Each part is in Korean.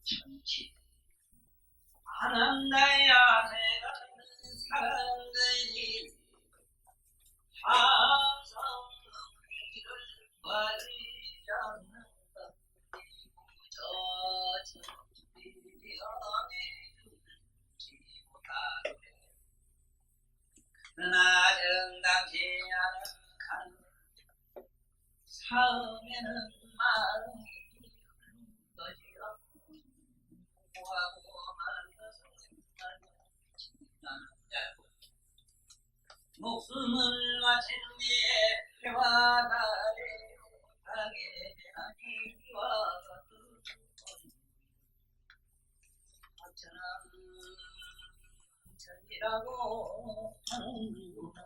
천치 아랑나야 내가 사랑들이 항상 이를 버리지 않는다. 저 천지 안에 못하네. 그러나 정당시 하는 처음에는 마음이 것이여 목숨을 바친 내 해와 달에 못하게 하기와 어쩌나 천이라고 하는구나.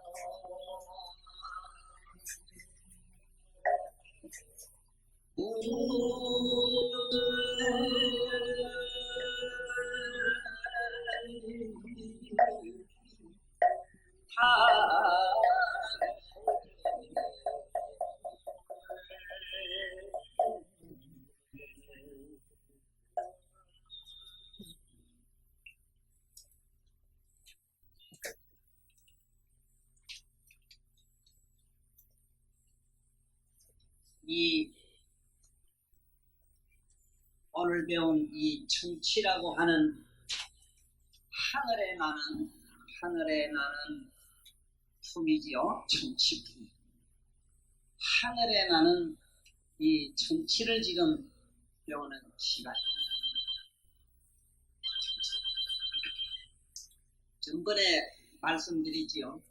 이 오늘 배운 이 천치라고 하는 하늘에 나는 품이지요. 천치품. 하늘에 나는 이 천치를 지금 배우는 시간입니다. 전번에 말씀드리지요.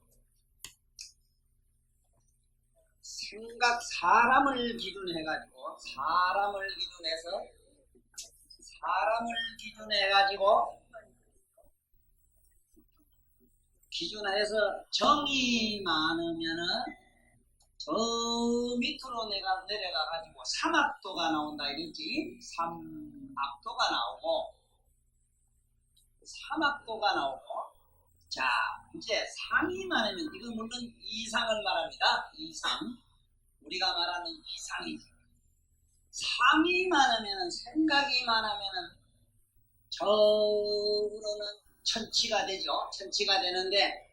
생각 사람을 기준해가지고 기준해서 정이 많으면은 저 밑으로 내가 내려가가지고 삼악도가 나온다 이랬지. 삼악도가 나오고 자 이제 상이 많으면 이건 물론 이상을 말합니다. 이상 우리가 말하는 이상이지. 상이 많으면 생각이 많으면 저로는 천치가 되죠. 천치가 되는데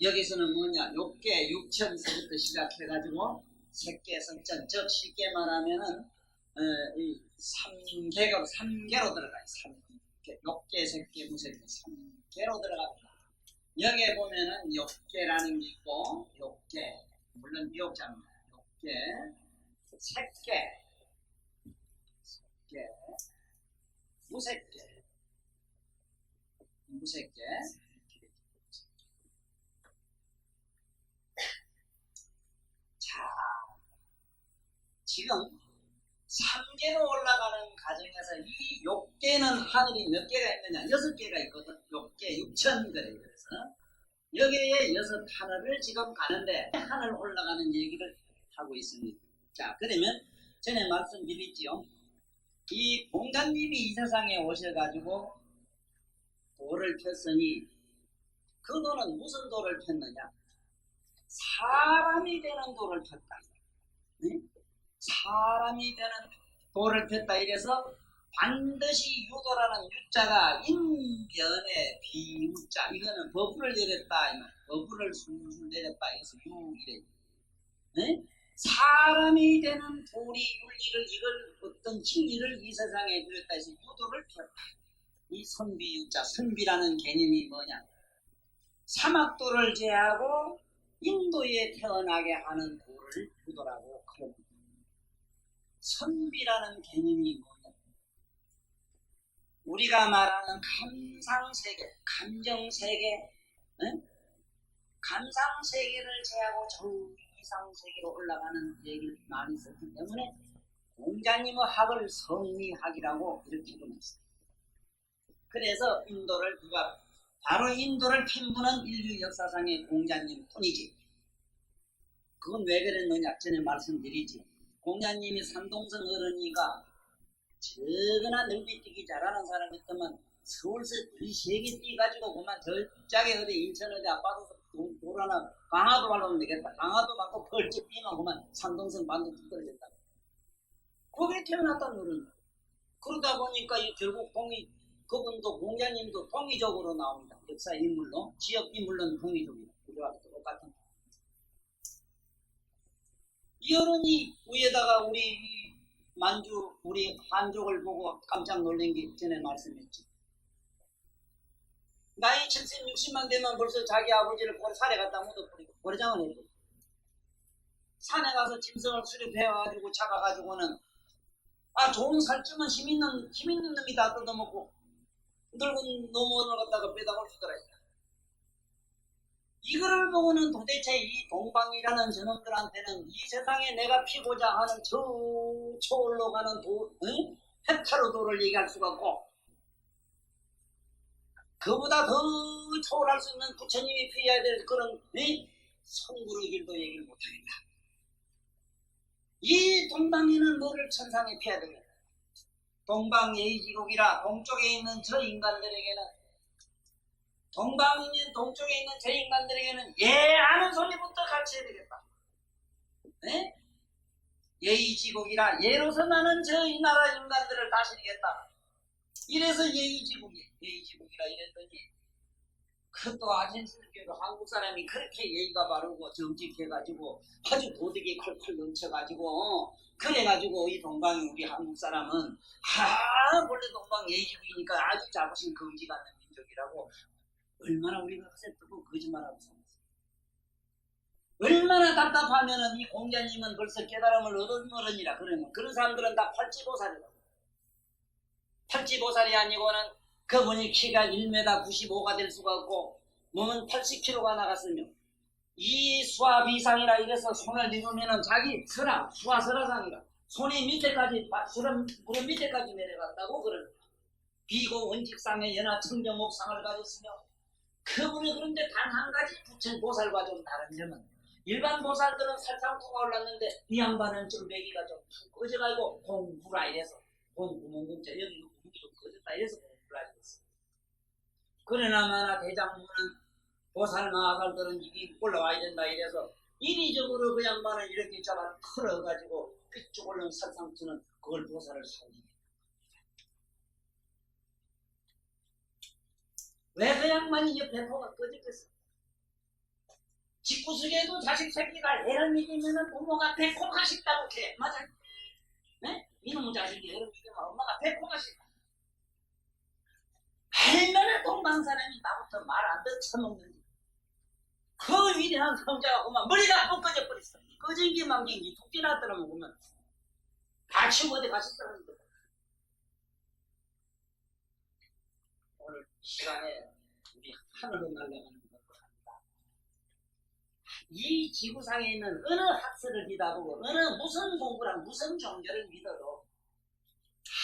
여기서는 뭐냐? 욕계, 육천서부터 시작해가지고 색계, 성천, 즉 쉽게 말하면은 이 삼계로 들어가요. 욕계, 색계, 무색계, 삼계로 들어갑니다. 여기에 보면은 욕계라는 게 있고, 욕계, 물론 미혹자입니다. 욕계, 색계, 무색계. 자, 지금 3계로 올라가는 과정에서 이 욕계는 하늘이 몇 개가 있느냐? 6개가 있거든. 욕계, 육천거래. 그래서 여기에 6 하늘을 지금 가는데 하늘 올라가는 얘기를 하고 있습니다. 자, 그러면 전에 말씀드렸지요. 이 공자님이 이 세상에 오셔가지고 도를 폈으니 그 도는 무슨 도를 폈느냐? 사람이 되는 도를 폈다. 네? 사람이 되는 도를 폈다. 이래서 반드시 유도라는 유자가 인변의 비유자. 이거는 버프를 내렸다. 버프를 술술 내렸다. 그래서 유이래. 네? 사람이 되는 도리, 윤리를, 이걸 어떤 진리를 이 세상에 드렸다 해서 유도를 폈다. 이 선비유자, 선비라는 개념이 뭐냐? 사막도를 제하고 인도에 태어나게 하는 도를 유도라고 그럽니다. 선비라는 개념이 뭐냐? 우리가 말하는 감상세계, 감정세계, 응? 감상세계를 제하고 저 이상세계로 올라가는 얘기를 많이 썼기 때문에 공자님의 학을 성리학이라고 이렇게 보냈어요. 그래서 인도를 바로 인도를 핀 분은 인류 역사상의 공자님 뿐이지. 그건 왜 그랬느냐 전에 말씀드리지. 공자님이 산동성 어른이가 저거나 넓이뛰기 잘하는 사람이었다면 서울서 세개 뛰가지고 그만 저짝에 어디 인천 어디 아파서 돌아나 강화도 가려면 되겠다. 강화도 받고 벌쩍 뛰면 그만 산동성 반도 뚝 떨어졌다. 그게 태어났다는 어른. 그러다 보니까 결국 그분도 공자님도 동의적으로 나옵니다. 역사 인물로 지역 인물로는 동의적이다. 우리와 똑같은. 이 어른이 위에다가 우리 만주 우리 한족을 보고 깜짝 놀란 게 전에 말씀했지. 나이 70, 60만 되면 벌써 자기 아버지를 산에 갖다 묻어버리고 버리장을 해줘. 산에 가서 짐승을 수렵해가지고 잡아가지고는 좋은 살찌면 힘 있는 놈이 다 뜯어먹고 늙은 놈을 갖다가 빼다 올리더라. 이거를 보고는 도대체 이 동방이라는 저놈들한테는 이 세상에 내가 피고자 하는 저 초월로 가는 헥타르 도를 얘기할 수가 없고 그보다 더 초월할 수 있는 부처님이 피해야 될 그런 성불의 길도 얘기를 못하겠다. 이 동방에는 뭐를 천상에 피해야 되겠다. 동방예의지국이라 동쪽에 있는 저 인간들에게는 동쪽에 있는 저 인간들에게는 예하는 소리부터 가르쳐야 되겠다. 네? 예의지국이라 예로서 나는 저 이 나라 인간들을 다스리겠다. 이래서 예의지국이라 이랬더니 그것도 아신스럽게도 한국 사람이 그렇게 예의가 바르고 정직해가지고 아주 도덕이 컬컬 넘쳐가지고 그래가지고 이 동방이 우리 한국 사람은 원래 동방 예의지국이니까 아주 자부심 거지가 않는 민족이라고 얼마나 우리가 허세뜨고 거짓말하고 살았어요. 얼마나 답답하면은 이 공자님은 벌써 깨달음을 얻은 어른이라 그러면 그런 사람들은 다 팔찌보살이라고. 팔찌보살이 아니고는 그분이 키가 1m 95가 될 수가 없고 몸은 80kg가 나갔으며 이 수화비상이라 이래서 손을 내놓으면은 자기 수화설화상이라 손이 밑에까지 무릎 밑에까지 내려갔다고 그러는 비고 원직상의 연하 청정목상을 가졌으며 그분이 그런데 단 한 가지 부처보살과 좀 다른 점은 일반 보살들은 살상투가 올랐는데 이 양반은 좀 매기가 좀 꺼져가지고 공부라 이래서 공구멍공자 여기 구멍이 좀 꺼졌다 이래서 공부라 이랬어. 그러나마나 대장부는 보살 마하살들은 이게 올라와야 된다 이래서 인위적으로 그 양반을 이렇게 잡아 풀어가지고 삐쭉 올라온 살상투는 그걸 보살을 살리게. 왜 그 양반이 이제 배포가 꺼졌겠어? 집구석에도 자식 새끼가 애를 믿으면 부모가 배포가 싶다고 해. 맞아? 네? 이놈의 자식이 애를 믿으면 엄마가 배포가 싶다. 얼마나 동방 사람이 나부터 말 안 듣쳐먹는지. 그 위대한 성자가 보면 머리가 한번 꺼져버렸어. 꺼진기 만긴기 독지나 들어먹으면 다 치고 어디 가셨다는 거야. 오늘 시간에 우리 하늘로 날아가는 것을 합니다. 이 지구상에 있는 어느 학설을 믿어보고 어느 무슨 공부랑 무슨 종교를 믿어도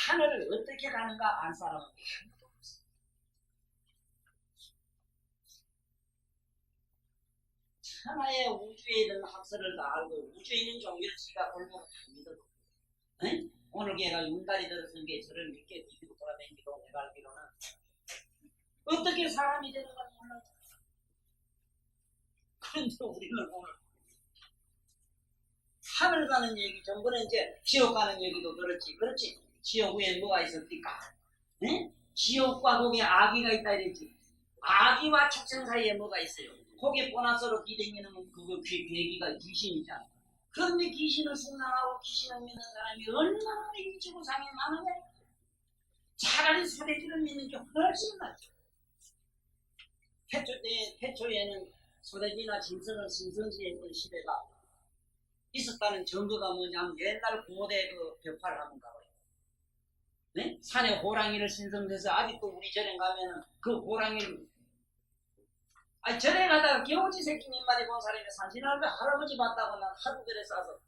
하늘을 어떻게 가는가 안 사람은 아무도 없어. 천하의 우주에 있는 학설을 다 알고 우주에 있는 종교를 지가 골목을 다 믿어도 응? 오늘 걔가 윤달이 들어선 게 저를 믿게 뒤로 돌아다니기도 내가 알기로는 어떻게 사람이 되는 건 몰라. 그런데 우리는 오늘 하늘 가는 얘기 전번에 이제 지옥 가는 얘기도 들었지. 그렇지. 지옥 위에 뭐가 있었을까? 네? 지옥과 거기에 아기가 있다 이랬지. 아기와 축생 사이에 뭐가 있어요? 거기에 보나서로 기대기는 그거 괴기가 귀신이잖아. 그런데 귀신을 숭상하고 귀신을 믿는 사람이 얼마나 이 지구상에 많은데 차라리 소대지를 믿는 게 훨씬 낫죠. 태초에는 소대지나 짐승을 신성시했던 시대가 있었다는 증거가 뭐냐면 옛날 고대 그 벽화를 한번 가봐요. 네? 산에 호랑이를 신성해서 아직도 우리 절에 가면은 그 호랑이를 절에 가다가 겨우지 새끼 몇 마리 본 사람이 산신할배 할아버지 봤다고 난 하루 전에 싸서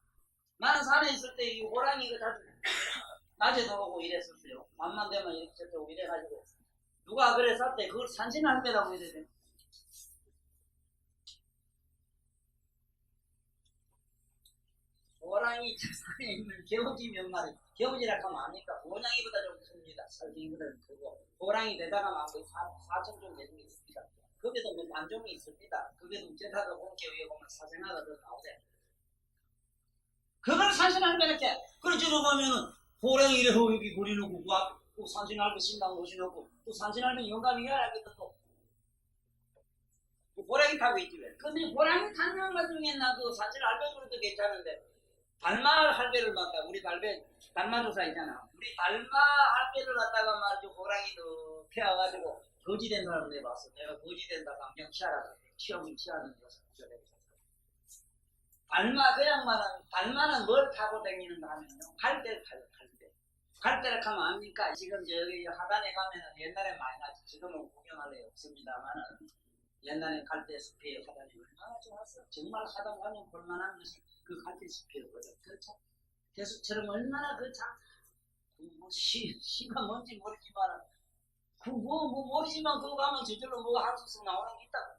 나는 산에 있을 때 이 호랑이 그 자주 낮에도 오고 이랬었어요. 밤만 되면 이렇게 저쪽 오고 이래가지고 누가 그래서 때 그걸 산신할배라고 해야 돼. 호랑이 산에 있는 개우지 몇 마리, 개우지라 하면 압니까? 고양이보다 좀 큽니다. 살기보다 크고 호랑이 대다가 막 4천 종 되는 게 있습니다. 거기도 뭐 단종이 있습니다. 그게도 제다가 본께 위에 보면 사생아가 더 나오대. 그걸 산신할배랬게. 그래 들어가면은 호랑이 이래 여기 고리 놓고 또 산신할배 신당 모시놓고 또 산신할배 영감이 해야겠다 또. 호랑이 타고 있지 왜? 근데 호랑이 타는 것 중에 나그 산신할배로도 괜찮은데 달마 할배를 갖다가 우리 달마조사 있잖아. 우리 달마 할배를 갖다가 말이죠 호랑이도 태워가지고 거지된 사람을 내봤어. 내가 거지된다 강경 치하라 시험을 치하는 것을 달마 그 양반은 달마는 뭘 타고 다니는가 하면요 갈대를 타요. 갈대를 타면 압니까? 지금 저기 하단에 가면은 옛날에 많이 나지 지금은 구경할 애 없습니다만은 옛날에 갈대 숲이 하단이 얼마나 좋았어. 정말 하단 가면 볼만한 것이 그 갈대 숲이었거든. 그렇죠? 대숲처럼 얼마나 시가 뭔지 모르지만 모르지만 그거 가면 저절로 뭐가 한 수씩 나오는 게 있다고.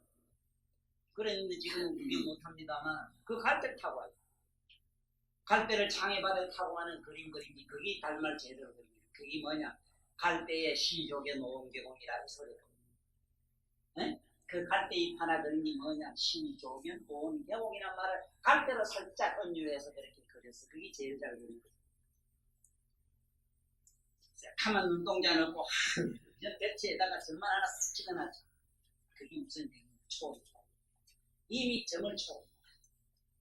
그랬는데 지금은 구경 못합니다만 그 갈대를 타고 와요. 갈대를 장애바다에 타고 가는 그림이 그게 달말 제대로 그림이에요. 그게 뭐냐? 갈대의 시족의 노원계공이라는 소리예요. 네? 그 갈대 잎 하나 그림이 뭐냐? 시족의 노원계공이란 말을 갈대로 살짝 은유해서 그렇게 그렸어. 그게 제일 잘 그린 거예요. 가만 눈동자 넣고 대체에다가 점만 하나 쓱 찍어놨죠. 그게 무슨 초 이미 점을 쳐.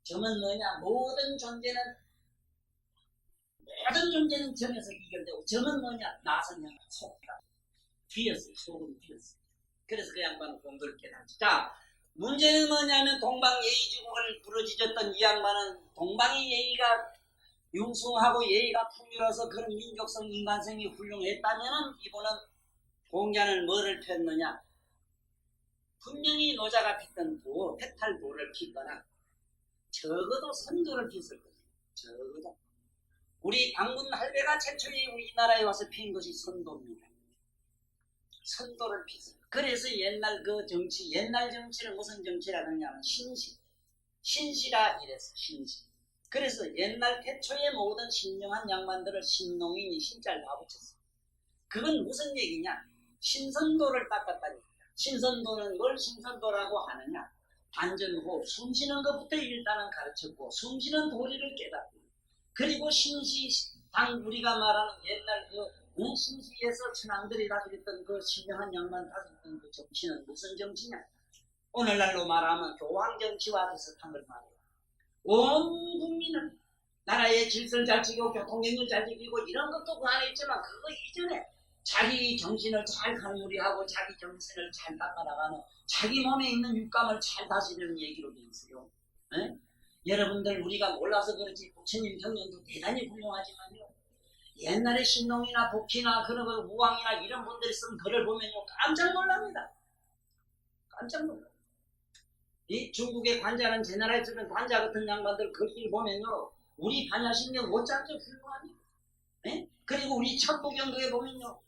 점은 뭐냐? 모든 존재는 점에서 이결되고 점은 뭐냐? 나선형 속이다. 뒤였어요. 속은 뒤였어요. 그래서 그 양반은 공부를 깨닫죠. 자, 문제는 뭐냐면 동방예의지국을 부르짖었던 이 양반은 동방의 예의가 융숭하고 예의가 풍요로서 그런 민족성 인간성이 훌륭했다면은 이분은 공자는 뭐를 폈느냐? 분명히 노자가 폈던 페탈도를 폈거나 적어도 선도를 폈을 거예요. 적어도 우리 방문 할배가 최초에 우리나라에 와서 핀 것이 선도입니다. 선도를 폈어요. 그래서 옛날 그 정치, 옛날 정치를 무슨 정치라 그러냐면 신시라 이랬어. 신시. 그래서 옛날 태초의 모든 신령한 양반들을 신농인이 신자를 다 붙였어요. 그건 무슨 얘기냐? 신선도를 닦았다니. 신선도는 뭘 신선도라고 하느냐? 안전호흡, 숨쉬는 것부터 일단은 가르쳤고 숨쉬는 도리를 깨닫고 그리고 신시당 우리가 말하는 옛날 신시에서 천황들이 가지고 그 신령한 양반 가지고 그 정치는 무슨 정치냐? 오늘날로 말하면 교황정치와 비슷한 걸 말해요. 온 국민은 나라의 질서를 잘 지키고 교통경을 잘 지키고 이런 것도 그 안에 있지만 그거 이전에 자기 정신을 잘 관리하고 자기 정신을 잘 닦아나가는 자기 몸에 있는 육감을 잘 다스리는 얘기로 되어 있어요. 에? 여러분들 우리가 몰라서 그렇지 부처님 경륜도 대단히 훌륭하지만요. 옛날에 신농이나 복희나 그런 거 우왕이나 이런 분들이 쓴 글을 보면요 깜짝 놀랍니다. 깜짝 놀라요. 이 중국의 관자는 제 나라에 쓰는 관자 같은 양반들 글귀를 보면요 우리 반야신경 못지않게 훌륭합니다. 에? 그리고 우리 천부경도에 보면요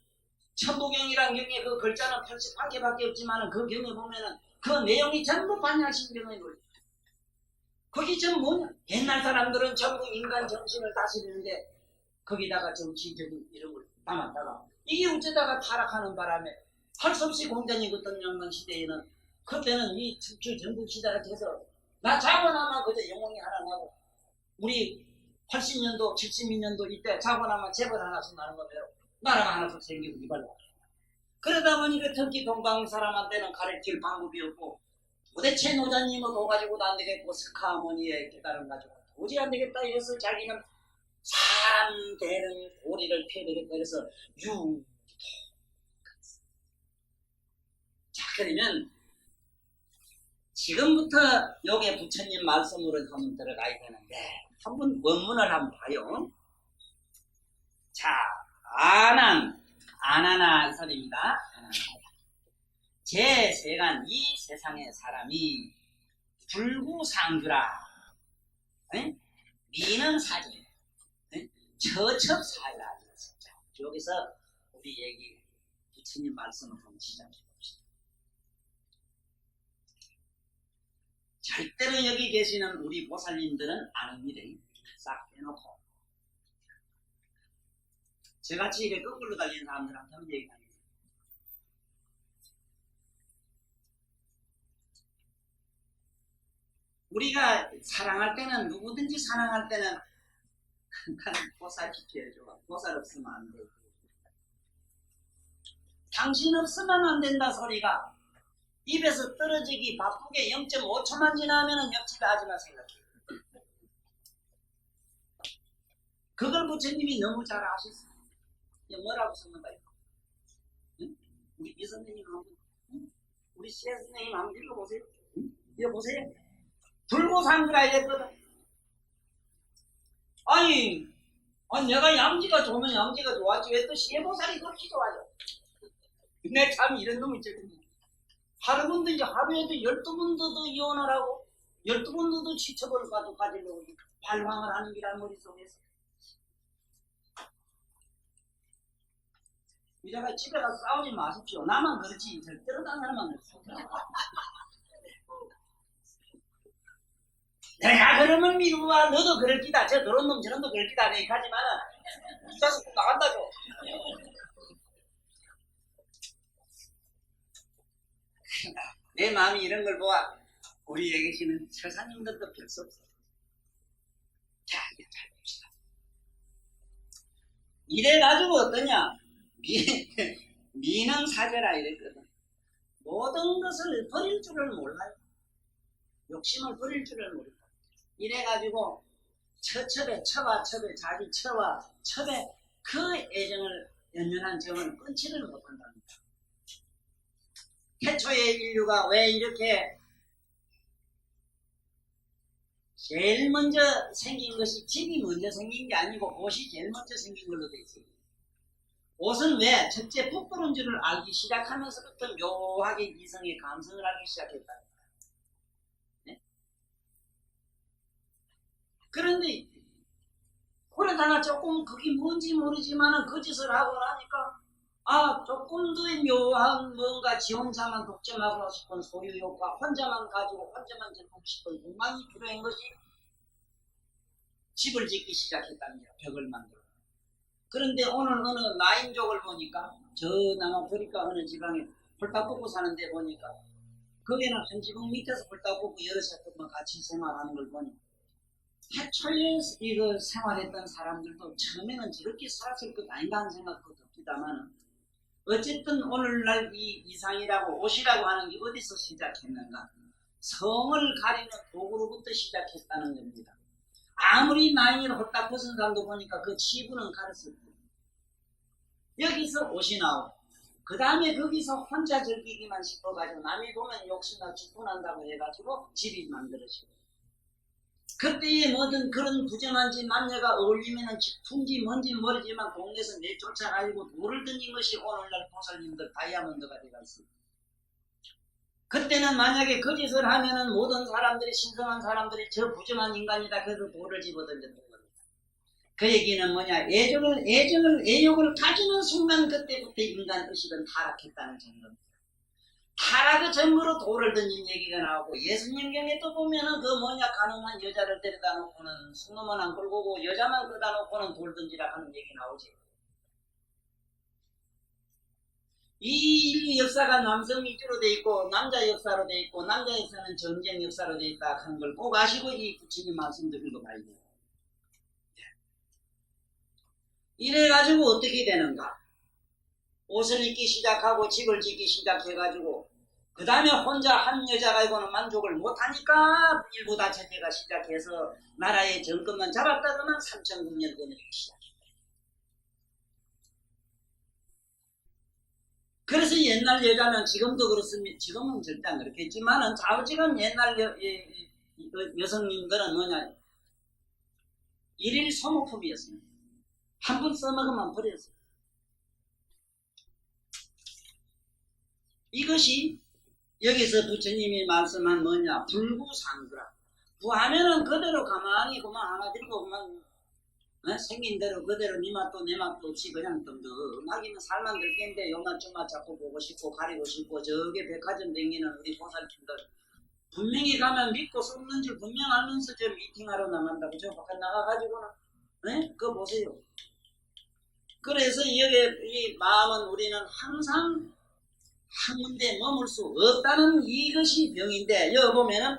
천부경이란 경에 그 글자는 81개밖에 없지만 그 경에 보면은 그 내용이 전부 반야신경의 글. 거기 전 뭐냐? 옛날 사람들은 전부 인간 정신을 다스리는데 거기다가 정치적인 이런 걸 담았다가 이게 어쩌다가 타락하는 바람에 할 수 없이 공자님 같은 양반 시대에는 그때는 이 특출 전국 시대가 돼서 나 자고나면 그저 영웅이 하나 나고 우리 80년도 72년도 이때 자고나면 재벌 하나씩 나는 거예요. 나라가 하나씩 생기고 이발로. 그러다 보니까 특히 동방 사람한테는 가르칠 방법이 없고 도대체 노자님은 도 가지고도 안 되겠고 스카모니의 깨달음 가지고 도저히 안 되겠다 이래서 자기는 사람 되는 도리를 펴내겠다 그래서 자 그러면 지금부터 여기에 부처님 말씀으로 한번 들어가야 되는데 한번 원문을 한번 봐요. 자 아나나 이 소리입니다. 제 세간 이 세상의 사람이 불구상주라 미능사제, 처첩사라. 여기서 우리 얘기 부처님 말씀을 한번 시작해 봅시다. 절대로 여기 계시는 우리 보살님들은 아닙니다. 싹 빼놓고 저같이 이렇게 거꾸로 달리는 사람들한테 한번 얘기합니다. 우리가 사랑할 때는, 누구든지 사랑할 때는 나는 보살 지켜야죠. 보살 없으면 안 돼. 당신 없으면 안 된다 소리가 입에서 떨어지기 바쁘게 0.5초만 지나면은 옆집에 하지마 생각해. 그걸 부처님이 너무 잘 아셨어요. 뭐라고 썼는가 이거? 응? 우리 이 선생님 한번, 우리 시혜 선생님 한번 읽어보세요. 읽어보세요. 불고상주라 이랬거든. 아니 내가 양지가 좋으면 양지가 좋았지 왜 또 시해보살이 그렇게 좋아져? 내 참 이런 놈이 있거든요. 하루분도 이제 하루에도 12번도 더 이혼을 하고 12번도 더 취첩을 가지려고 발광을 하는 기란 머릿속에서. 이제가 집에 가서 싸우지 마십시오. 나만 그렇지 절대로 다른 사람만 그렇지. 내가 그러면 미루와 너도 그럴 기다. 저 더러운 놈 저런 놈 그럴 기다. 내 얘기하지만은 이 자식 꼭 나간다죠. 내 마음이 이런 걸 보아 우리 계시는 처사님들도 별 수 없어. 자, 이제 잘 봅시다. 이래가지고 어떠냐? 미능사제라 이랬거든. 모든 것을 버릴 줄을 몰라요. 욕심을 버릴 줄을 모르고. 이래가지고 처첩에 처와 첩에 자기 처와 첩에 그 애정을 연연한 정을 끊지를 못한답니다. 태초의 인류가 왜 이렇게 제일 먼저 생긴 것이 집이 먼저 생긴 게 아니고 옷이 제일 먼저 생긴 걸로 돼 있어요. 옷은 왜? 첫째 부끄러운 줄을 알기 시작하면서부터 묘하게 이성의 감성을 알기 시작했다. 네? 그런데 그러다가 조금 그게 뭔지 모르지만은 그 짓을 하고 나니까 조금 더 묘한 뭔가 지 혼자만 독점하고 싶은 소유욕과 혼자만 가지고 혼자만 즐기고 싶은 욕망이 필요한 것이 집을 짓기 시작했답니다. 벽을 만들어. 그런데 오늘 어느 나인족을 보니까 저 남아프리카 어느 지방에 홀딱 뽑고 사는데 보니까 거기는 한 지붕 밑에서 홀딱 뽑고 여러 세트만 같이 생활하는 걸 보니 해초에 이거 생활했던 사람들도 처음에는 저렇게 살았을 것 아닌가 하는 생각도 듭니다만 어쨌든 오늘날 이 이상이라고 옷이라고 하는 게 어디서 시작했는가? 성을 가리는 도구로부터 시작했다는 겁니다. 아무리 나인을 홀딱 벗은 사람도 보니까 그 치부는 가렸을 뿐. 여기서 옷이 나오고 그 다음에 거기서 혼자 즐기기만 싶어가지고 남이 보면 욕심나 죽분한다고 해가지고 집이 만들어지고 그때의 뭐든 그런 부정한지 남녀가 어울리면은 퉁지 뭔지 모르지만 동네에서 내쫓아가지고 돌을 던진 것이 오늘날 보살님들 다이아몬드가 되어 있습니다. 그때는 만약에 그 짓을 하면은 모든 사람들이 신성한 사람들이 저 부정한 인간이다 그래서 돌을 집어던졌던 겁니다. 그 얘기는 뭐냐? 애욕을 가지는 순간 그때부터 인간 의식은 타락했다는 정도입니다. 타락의 전부로 돌을 던진 얘기가 나오고 예수님경에 또 보면은 그 뭐냐 가늠한 여자를 데려다 놓고는 수놈은 안 끌고 오고 여자만 끌다 놓고는 돌 던지라 하는 얘기 나오지. 이 인류 역사가 남성 위주로 돼 있고 남자 역사로 돼 있고 남자 역사는 전쟁 역사로 돼 있다 하는 걸 꼭 아시고 이 부처님 말씀들 읽어봐야 돼요. 이래가지고 어떻게 되는가? 옷을 입기 시작하고 집을 짓기 시작해가지고 그 다음에 혼자 한 여자가 이거는 만족을 못하니까 일부 다처제가 시작해서 나라의 정권만 잡았다더만 3,900년 거느리기 시작했다. 그래서 옛날 여자는 지금도 그렇습니다. 지금은 절대 안 그렇겠지만은 좌우지간 옛날 여성님들은 뭐냐 일일 소모품이었습니다. 한 번 써먹으면 버렸어요. 이것이 여기서 부처님이 말씀한 뭐냐 불구상주라. 구하면은 그대로 가만히 그만 하나 들고 그만 생긴 대로 그대로 니 맛도 내 맛도 없이 그냥 덤덤하기는 살만 들 텐데 요맛 저맛 자꾸 보고 싶고 가리고 싶고 저게 백화점 댕기는 우리 보살님들 분명히 가면 믿고 썩는 줄 분명 알면서 저 미팅하러 나간다고 저 바깥 나가가지고는 그거 보세요. 그래서 여기에 이 마음은 우리는 항상 한 군데 머물 수 없다는 이것이 병인데 여기 보면은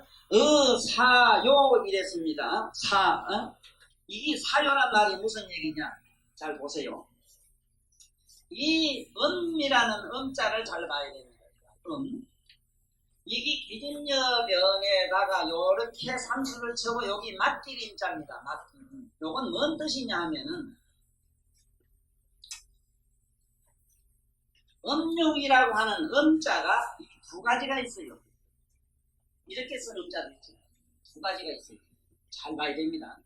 사요 이랬습니다. 이 사요란 말이 무슨 얘기냐? 잘 보세요. 이 음이라는 음자를 잘 봐야 됩니다. 이게 기준여변에다가 요렇게 삼수를 쳐고 여기 맞기림자입니다. 맞기림. 요건 뭔 뜻이냐 하면은 음용이라고 하는 음자가 두 가지가 있어요. 이렇게 쓴 음자도 있죠. 두 가지가 있어요. 잘 봐야 됩니다.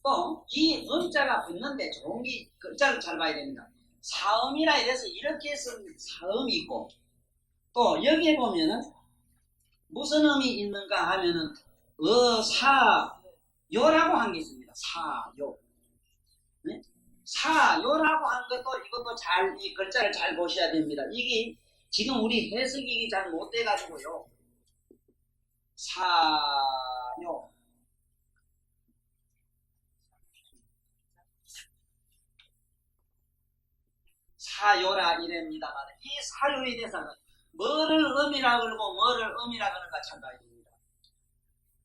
또 이 음자가 붙는데 종이 글자를 잘 봐야 됩니다. 사음이라 이래서 이렇게 쓴 사음이 있고 또 여기에 보면은 무슨 음이 있는가 하면은 사요라고 한 게 있습니다. 사요. 네? 사요라고 한 것도 이것도 잘 이 글자를 잘 보셔야 됩니다. 이게 지금 우리 해석이 잘 못 돼가지고요. 사요. 사요라 이랍니다만 이 사요에 대해서는 뭐를 음이라 그러고 뭐를 음이라 그러는가 참 봐야 됩니다.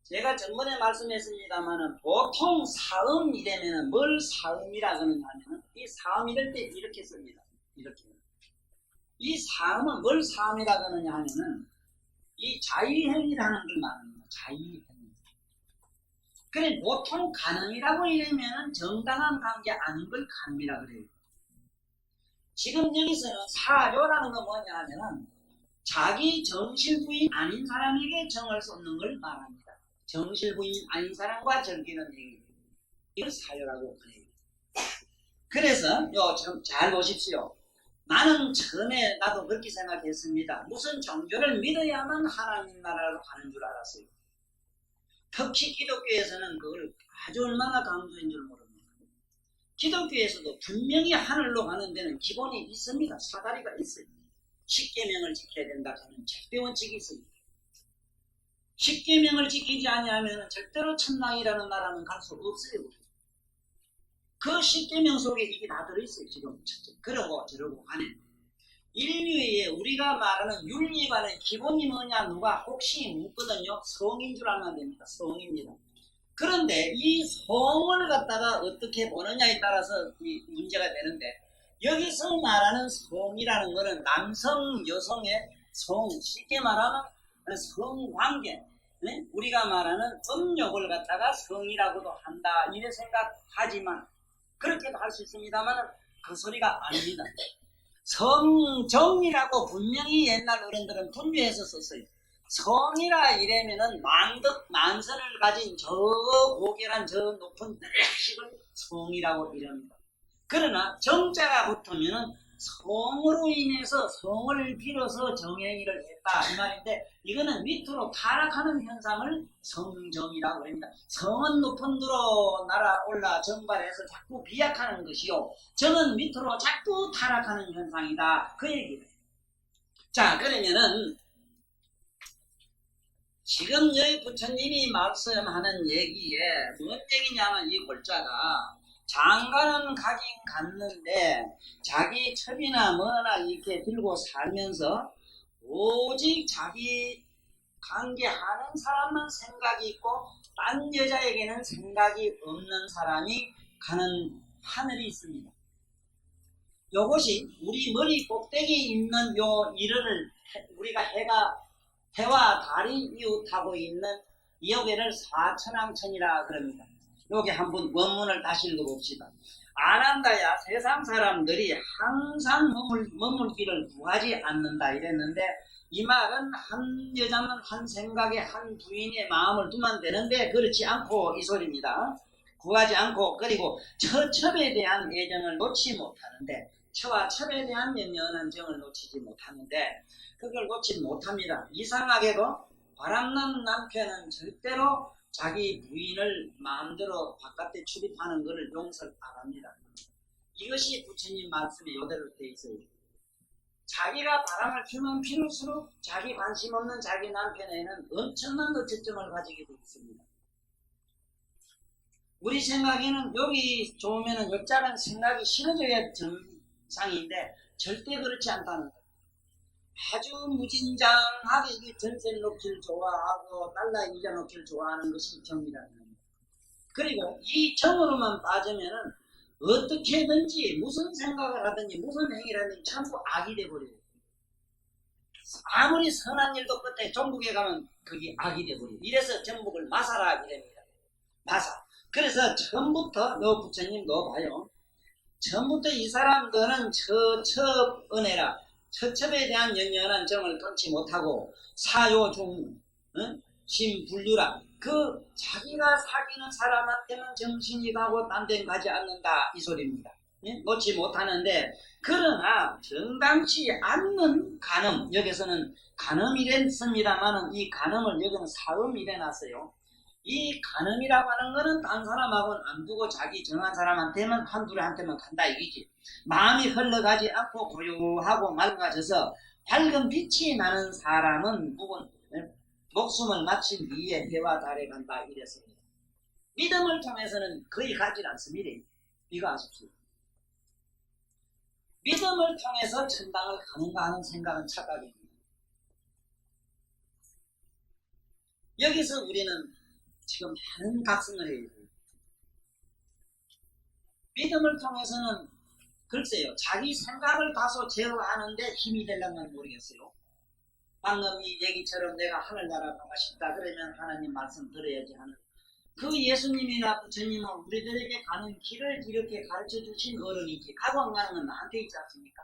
제가 전번에 말씀했습니다만은 보통 사음이라면은 뭘 사음이라 그러냐면은 이 사음 이럴 때 이렇게 씁니다. 이렇게. 이 사음은 뭘 사음이라 그러냐 하면은 이 자의행이라는 걸 말합니다. 자의행. 그래 보통 간음이라고 이러면은 정당한 관계 아닌 걸 간음이라 그래요. 지금 여기서는 사요라는 건 뭐냐 하면은 자기 정실부인 아닌 사람에게 정을 쏟는 걸 말합니다. 정실부인 아닌 사람과 즐기는 얘기. 이걸 사요라고 그래요. 그래서 잘 보십시오. 나는 처음에 나도 그렇게 생각했습니다. 무슨 종교를 믿어야만 하나님 나라로 가는 줄 알았어요. 특히 기독교에서는 그걸 아주 얼마나 강조인 줄 모릅니다. 기독교에서도 분명히 하늘로 가는 데는 기본이 있습니다. 사다리가 있어요. 십계명을 지켜야 된다 하는 절대원칙이 있습니다. 십계명을 지키지 아니하면 절대로 천당이라는 나라는 갈 수 없어요. 그 십계명 속에 이게 다 들어있어요. 지금 그러고 저러고 안에 인류에 우리가 말하는 윤리관의 기본이 뭐냐 누가 혹시 묻거든요. 성인 줄 알면 됩니다. 성입니다. 그런데 이 성을 갖다가 어떻게 보느냐에 따라서 이 문제가 되는데 여기서 말하는 성이라는 것은 남성 여성의 성 쉽게 말하면 성관계 우리가 말하는 음욕을 갖다가 성이라고도 한다 이래 생각하지만 그렇게도 할 수 있습니다만 그 소리가 아닙니다. 성정이라고 분명히 옛날 어른들은 분류해서 썼어요. 성이라 이래면은 만선을 가진 저 고결한 저 높은 식을 성이라고 이럽니다. 그러나 정자가 붙으면은 성으로 인해서 성을 빌어서 정행위를 했다 이 말인데 이거는 밑으로 타락하는 현상을 성정이라고 합니다. 성은 높은 데로 날아올라 정발해서 자꾸 비약하는 것이요 정은 밑으로 자꾸 타락하는 현상이다 그 얘기예요. 자 그러면은 지금 여기 부처님이 말씀하는 얘기에 뭔 얘기냐면 이 골자가 장가는 가긴 갔는데 자기 첩이나 뭐나 이렇게 들고 살면서 오직 자기 관계하는 사람만 생각이 있고 딴 여자에게는 생각이 없는 사람이 가는 하늘이 있습니다. 요것이 우리 머리 꼭대기에 있는 요 이름을 우리가 해와 달이 이웃하고 있는 여기를 사천왕천이라 그럽니다. 여기 한번 원문을 다시 읽어봅시다. 아난다야 세상 사람들이 항상 머물기를 구하지 않는다 이랬는데 이 말은 한 여자는 한 생각에 한 부인의 마음을 두면 되는데 그렇지 않고 이 소리입니다. 구하지 않고 그리고 처첩에 대한 애정을 놓지 못하는데 처와 첩에 대한 연연한 정을 놓치지 못하는데 그걸 놓지 못합니다. 이상하게도 바람난 남편은 절대로 자기 부인을 마음대로 바깥에 출입하는 것을 용서를 안 합니다. 이것이 부처님 말씀에 이대로 되어 있어요. 자기가 바람을 피면 피울수록 자기 관심 없는 자기 남편에는 엄청난 어체점을 가지게 되어 있습니다. 우리 생각에는 여기 좋으면 여자는 생각이 싫어져야 정상인데 절대 그렇지 않다는 거예요. 아주 무진장하게 전세 놓기를 좋아하고 달러 이자 놓기를 좋아하는 것이 정이라는 겁니다. 그리고 이 정으로만 빠지면은 어떻게든지 무슨 생각을 하든지 무슨 행위를 하든지 전부 악이 돼버려요. 아무리 선한 일도 끝에 종북에 가면 그게 악이 돼버려요. 이래서 종북을 마사라 이랍니다. 마사. 그래서 처음부터 너 부처님 너 봐요. 처음부터 이 사람들은 처첩은혜라 처첩에 대한 연연한 정을 끊지 못하고 사요중 심분류라 그 자기가 사귀는 사람한테는 정신이 가고 딴 데는 가지 않는다 이 소리입니다. 놓지 못하는데 그러나 정당치 않는 간음 여기서는 간음이랬습니다만은 이 간음을 여기는 사음이래 놨어요. 이 간음이라고 하는 거는 딴 사람하고는 안 두고 자기 정한 사람한테만 한둘한테만 간다 이기지. 마음이 흘러가지 않고 고요하고 맑아져서 밝은 빛이 나는 사람은 목숨을 마친 뒤에 해와 달에 간다 이랬습니다. 믿음을 통해서는 거의 가지 않습니다. 이거 아십시오. 믿음을 통해서 천당을 가는가 하는 생각은 착각입니다. 여기서 우리는 지금 많은 각성을 해야 돼요. 믿음을 통해서는 글쎄요, 자기 생각을 다소 제어하는데 힘이 되려면 모르겠어요. 방금 이 얘기처럼 내가 하늘나라 가고 싶다 그러면 하나님 말씀 들어야지 하는 그 예수님이나 부처님은 우리들에게 가는 길을 이렇게 가르쳐 주신 어른이지 각원 가는 건 나한테 있지 않습니까?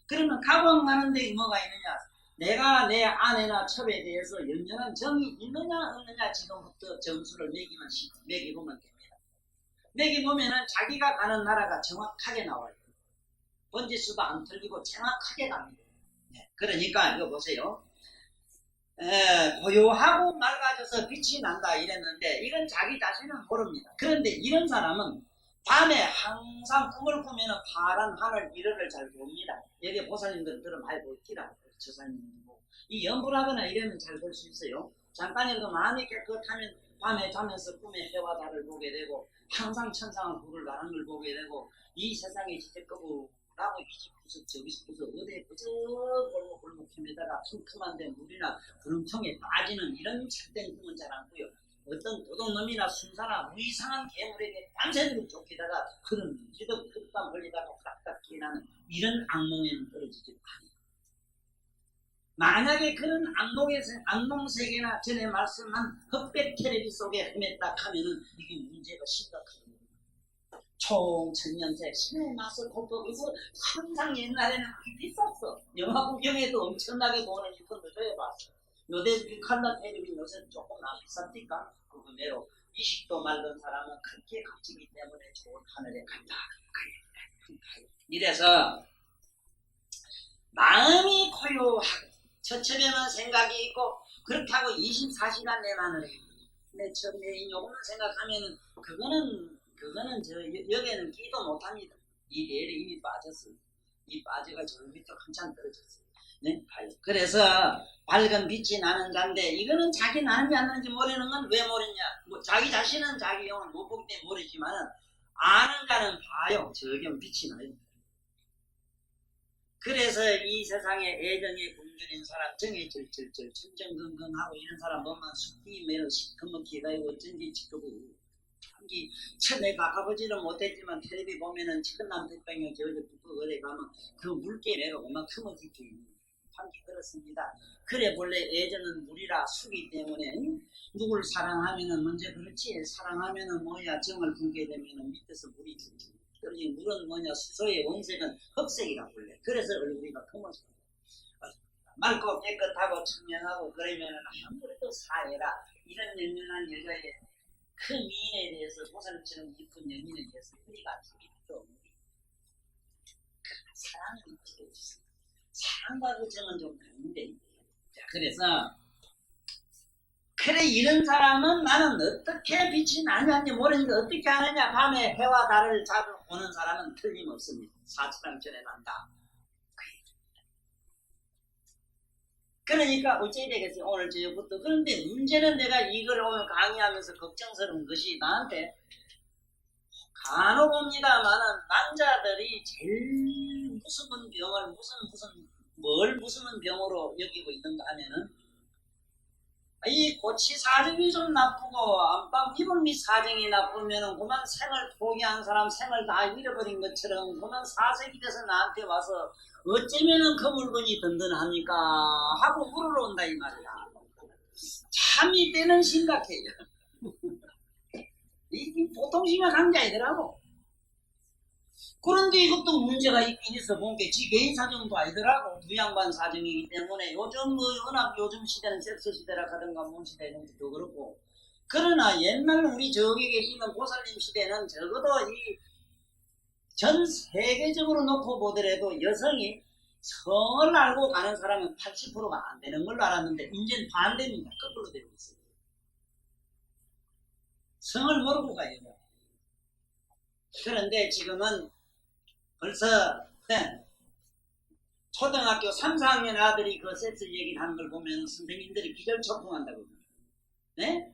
그러면 각원 가는 데 뭐가 있느냐? 내가 내 아내나 첩에 대해서 연연한 정이 있느냐 없느냐 지금부터 점수를 매기보면 됩니다. 매기보면은 자기가 가는 나라가 정확하게 나와요. 번지수도 안 틀리고 정확하게 갑니다. 그러니까 이거 보세요. 고요하고 맑아져서 빛이 난다 이랬는데 이건 자기 자신은 모릅니다. 그런데 이런 사람은 밤에 항상 꿈을 꾸면 파란 하늘 위를 잘 봅니다. 여기 보살님들은 들어 많이 볼기라. 조사님이고 이 연불하거나 이러면 잘 볼 수 있어요. 잠깐이라도 마음이 깨끗하면 밤에 자면서 꿈에 해와 달을 보게 되고 항상 천상은 불을 나는 걸 보게 되고 이 세상에 진짜 끄고라고 이 집 구석 저기 집 구석 어디에 부쩍 골목 헤매다가 큼큼한데 물이나 구름통에 빠지는 이런 참된 꿈은 잘 않고요. 어떤 도둑놈이나 순사나 무이상한 괴물에게 밤새도록 쫓기다가 그런 지도 흙밤 걸리다가 후닥닥 기나는 이런 악몽에는 떨어지지 않아요. 만약에 그런 악몽 세계나 전에 말씀한 흑백 텔레비 속에 헤맸다 하면은 이게 문제가 심각합니다. 총천년새 신의 맛을 곱씹고 항상 옛날에는 비쌌어. 영화 구경에도 엄청나게 돈을 이건도 줘야봤어. 요새 칼라 텔레비 요새 조금 안 비쌉니까? 그 금외로 20도 맑은 사람은 그렇게 값지기 때문에 좋은 하늘에 간다. 이래서 마음이 고요하고 처처에만 생각이 있고 그렇게 하고 24시간 내만을 해요. 근데 처음에 요거만 생각하면은 그거는 여기에는 끼도 못합니다. 이 레일이 이미 빠졌어요. 이 빠져가 저 밑으로 한참 떨어졌어요. 네? 그래서 밝은 빛이 나는 자인데 이거는 자기 나는지 안 나는지 모르는 건 왜 모르냐? 뭐 자기 자신은 자기 영을 못 보기 때문에 모르지만은 아는 자는 봐요. 저기 빛이 나요. 그래서 이 세상에 애정에 굶주린 사람, 정에 절절절, 정정건건하고 이런 사람 보면 숙기 매로 시커멓게 가지고 어쩐지 지켜고 참기 내가 가보지는 못했지만 텔레비 보면은 치근남 대병이 저저 북극 어디 가면 그 물개 매로 막 흐뭇하게 참기 그렇습니다. 그래 본래 애정은 물이라 수기 때문에 누굴 사랑하면은 먼저 그렇지 사랑하면은 뭐야 정을 품게 되면은 밑에서 물이 주지. 그러니 물은 뭐냐 수소의 원색은 흑색이라 불래. 그래서 얼굴이가 검어져. 맑고 깨끗하고 청명하고 그러면은 아무래도 사회라 이런 연연한 여자의 큰 미인에 대해서 보살처럼 이쁜 연인에 대해서 우리가 기도 없는 사랑을 지켜주세요. 사랑과 그 정은 좀 다른데. 자, 그래서 그래 이런 사람은 나는 어떻게 빛이 나냐니 모르니까 어떻게 하느냐. 밤에 해와 달을 자주 보는 사람은 틀림없습니다. 사치랑전에 난다. 그러니까 어찌 되겠어요 오늘 저녁부터. 그런데 문제는 내가 이걸 오늘 강의하면서 걱정스러운 것이 나한테 간혹 옵니다만은 남자들이 제일 무서운 병을 뭘 무서운 병으로 여기고 있는가 하면은 이 고치 사정이 좀 나쁘고 안방 기분 및 사정이 나쁘면은 그만 생을 포기한 사람 생을 다 잃어버린 것처럼 그만 사색이 돼서 나한테 와서 어쩌면은 그 물건이 든든합니까 하고 물으러 온다 이 말이야. 참 이때는 심각해요. 이게 보통 심각한 게 아니더라고. 그런데 이것도 문제가 있긴 있어. 본게 지 개인 사정도 아니더라고. 부양반 사정이기 때문에 요즘 워낙 요즘 시대는 섹스 시대라 하든가 뭔 시대는 더 그렇고. 그러나 옛날 우리 저기 계시는 보살님 시대는 적어도 이 전 세계적으로 놓고 보더라도 여성이 성을 알고 가는 사람은 80%가 안 되는 걸로 알았는데 이제는 반대입니다. 거꾸로 되고 있어요. 성을 모르고 가요. 그런데 지금은 벌써 초등학교 3, 4학년 아들이 그 섹스 얘기를 하는 걸 보면 선생님들이 기절초풍한다고. 네?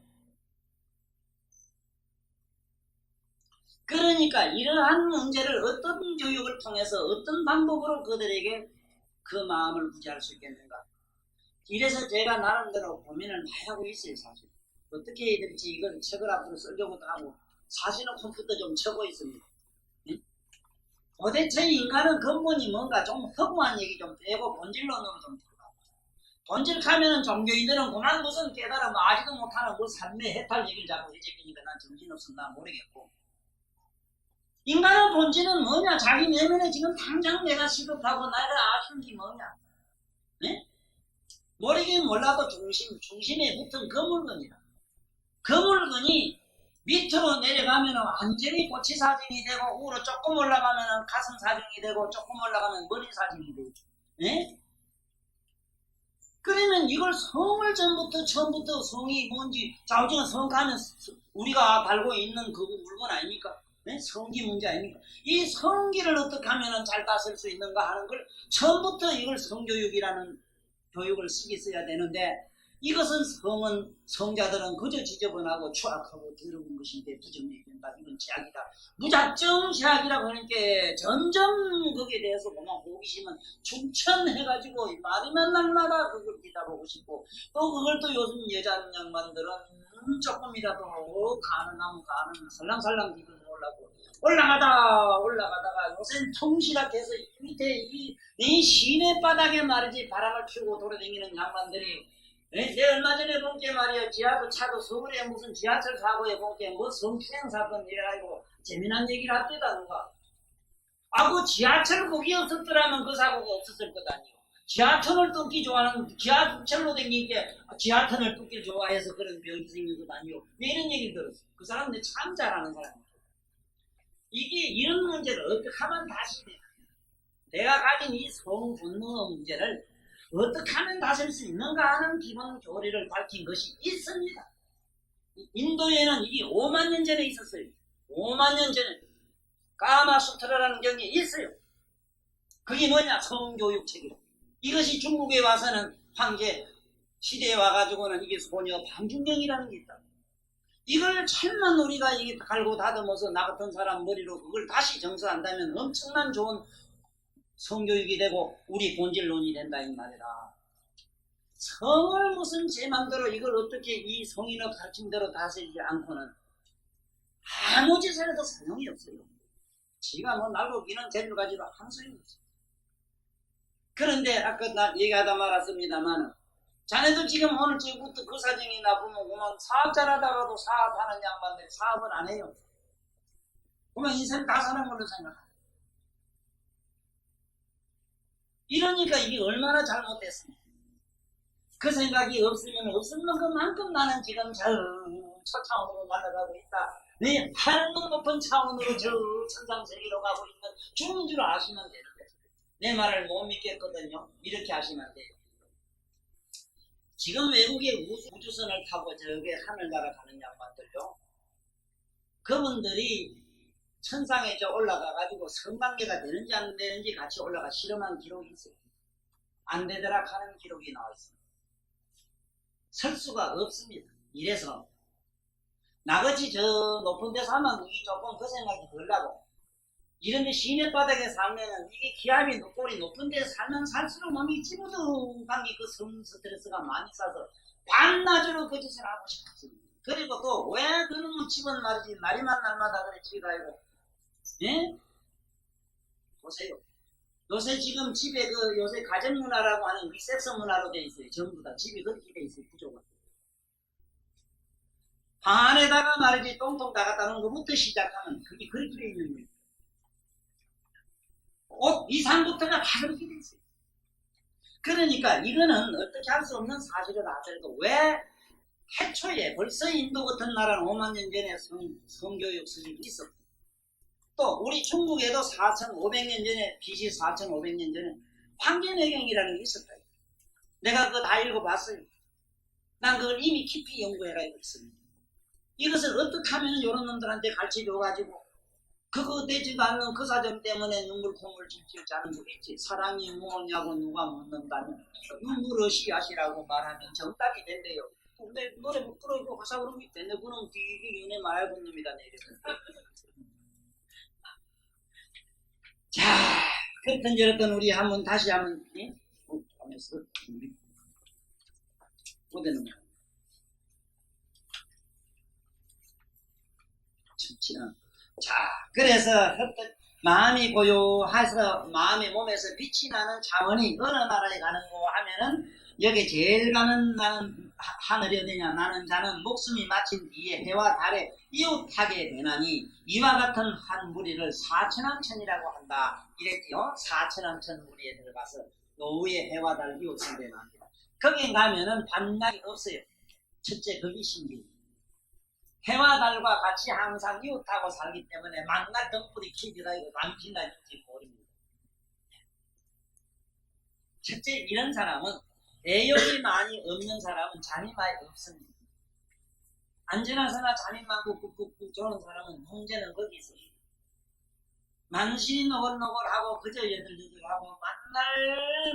그러니까 이러한 문제를 어떤 교육을 통해서 어떤 방법으로 그들에게 그 마음을 구제할 수 있겠는가. 이래서 제가 나름대로 고민을 많이 하고 있어요. 사실 어떻게 해야 될지 이걸 책을 앞으로 쓰려고도 하고 사실은 컴퓨터 좀 쳐고 있습니다. 도대체 인간은 근본이 뭔가 좀 허구한 얘기 좀 빼고 본질론으로 좀 들어가. 본질 가면은 종교인들은 그만 무슨 깨달음 아지도 못하는 그 삶의 해탈 얘기를 자꾸 해제끼니까 난 정신없어 나 모르겠고. 인간의 본질은 뭐냐? 자기 내면에 지금 당장 내가 시급하고 나를 아쉬운 게 뭐냐? 네? 모르긴 몰라도 중심에 붙은 그 물건이다. 그 물건이 밑으로 내려가면 완전히 고치 사정이 되고 우로 조금 올라가면 가슴 사정이 되고 조금 올라가면 머리 사정이 되고. 네? 그러면 이걸 성을 처음부터 성이 뭔지 좌우지간 성 가면 우리가 달고 있는 그 물건 아닙니까? 네? 성기 문제 아닙니까? 이 성기를 어떻게 하면 잘 다스릴 수 있는가 하는 걸 처음부터 이걸 성교육이라는 교육을 쓰기 써야 되는데 이것은 성자들은 그저 지저분하고 추악하고 더러운 것인데 부정해야 된다. 이건 제약이다. 무작정 제약이라고 하니까 점점 거기에 대해서 그만 호기심은 충천해가지고 말이면 날마다 그걸 뒤다보고 싶고 또 그걸 또 요즘 여자 양반들은 조금이라도 가능하면 살랑살랑 뒤로 올라가다가 요새 통실학해서 밑에 이 시내 바닥에 말이지 바람을 피우고 돌아다니는 양반들이 내 얼마 전에 본 게 말이야 차도 서울에 무슨 지하철 사고에 본 게 뭐 성추행 사건 이래가지고 재미난 얘기를 합니다 누가. 그 지하철 거기 없었더라면 그 사고가 없었을 것 아니요. 지하철을 뚫기 좋아하는 지하철로 댕긴 게 지하철을 뚫기 좋아해서 그런 병이 생긴 것 아니요. 이런 얘기를 들었어. 그 사람들 참 잘하는 사람이야. 이게 이런 문제를 어떻게 하면 다시 되나? 내가 가진 이 성분노 문제를 어떻게 하면 다스릴 수 있는가 하는 기본 교리를 밝힌 것이 있습니다. 인도에는 이게 5만 년 전에 있었어요. 5만 년 전에 까마수트라라는 경이 있어요. 그게 뭐냐? 성교육책이라. 이것이 중국에 와서는 황제 시대에 와가지고는 이게 소녀 방중경이라는 게 있다. 이걸 천만 우리가 이게 갈고 다듬어서 나 같은 사람 머리로 그걸 다시 정서한다면 엄청난 좋은 성교육이 되고 우리 본질론이 된다 이 말이다. 성을 무슨 제 맘대로 이걸 어떻게 이 성인의 가르친 대로 다스리지 않고는 아무 짓을 해도 소용이 없어요. 지가 뭐 날고 기는 재주를 가지고 한 소용이 없어요. 그런데 아까 나 얘기하다 말았습니다만 자네도 지금 오늘 지금부터 그 사정이 나쁘면 그만 사업 잘하다가도 사업하는 양반들 사업을 안 해요. 그러면 인생 다 사는 걸로 생각해요. 이러니까 이게 얼마나 잘못됐습니까? 그 생각이 없으면 없는 것만큼 나는 지금 저 차원으로 날아가고 있다. 네, 하늘 높은 차원으로 저 천상세계로 가고 있는 중인 줄 아시면 되는데 내 말을 못 믿겠거든요. 이렇게 하시면 돼요. 지금 외국의 우주선을 타고 저게 하늘 날아가는 양반들요. 그분들이 천상에 올라가가지고 성관계가 되는지 안 되는지 같이 올라가 실험한 기록이 있어요. 안 되더라 하는 기록이 나와 있습니다. 설 수가 없습니다. 이래서 나같이 저 높은 데서 하면 이게 조금 그 생각이 들라고. 이런데 시내 바닥에 살면은 이게 기압이 높고 높은 데서 살면 살수록 몸이 찌부둥한 게 그 스트레스가 많이 쌓여서 반나절로 그 짓을 하고 싶었습니다. 그리고 또 왜 그놈의 집은 말이지 날이만 날마다 그래 집에 가고 예? 보세요. 요새 지금 집에 그 요새 가정문화라고 하는 리셉션 문화로 돼 있어요. 전부 다 집이 그렇게 돼 있어요. 구조가. 방 안에다가 말이지 똥통 다 갖다 놓은 것부터 시작하면 그게 그렇게 돼 있는 거예요. 옷 이상부터가 다 그렇게 돼 있어요. 그러니까 이거는 어떻게 할 수 없는 사실을 하더라도 왜 해초에 벌써 인도 같은 나라는 5만 년 전에 성교육 수준이 있었고 또 우리 중국에도 4,500년 전에 BC 4,500년 전에 황제내경이라는 게 있었다. 내가 그거 다 읽어봤어요. 난 그걸 이미 깊이 연구해가 있습니다. 이것을 어떻게 하면 이런 놈들한테 가르쳐줘가지고 그거 되지도 않는 그 사정 때문에 눈물 콧물 질질 짜는 거겠지. 사랑이 무엇냐고 누가 묻는다면 눈물을 씨앗이라고 말하면 정답이 된대요. 근데 노래 못 들어있고 가사 그런 게 있대. 그놈 되게 연애 말고 놈이다 내려서. 자, 그렇든 저렇든 우리 한번 다시 한번 하면서 우리 보대는 거야. 자, 그래서 마음이 고요해서 마음의 몸에서 빛이 나는 차원이 어느 나라에 가는고 하면은 여기 제일 가는 나는 하늘이 어디냐 나는 자는 목숨이 마친 뒤에 해와 달에 이웃하게 되나니 이와 같은 한 무리를 사천왕천이라고 한다. 이랬지요. 사천왕천 무리에 들어가서 노후에 해와 달 이웃을 되나니다. 거기 가면은 반락이 없어요. 첫째 거기 신기. 해와 달과 같이 항상 이웃하고 살기 때문에 만날 덩불이 키지라 이거 남친날인지 모릅니다. 첫째 이런 사람은 애욕이 많이 없는 사람은 잠이 많이 없습니다. 안전하서나 잠이 많고 꾹꾹꾹 조는 사람은 문제는 거기 있어요. 만신이 노골노골하고 그저 여들여들하고 만날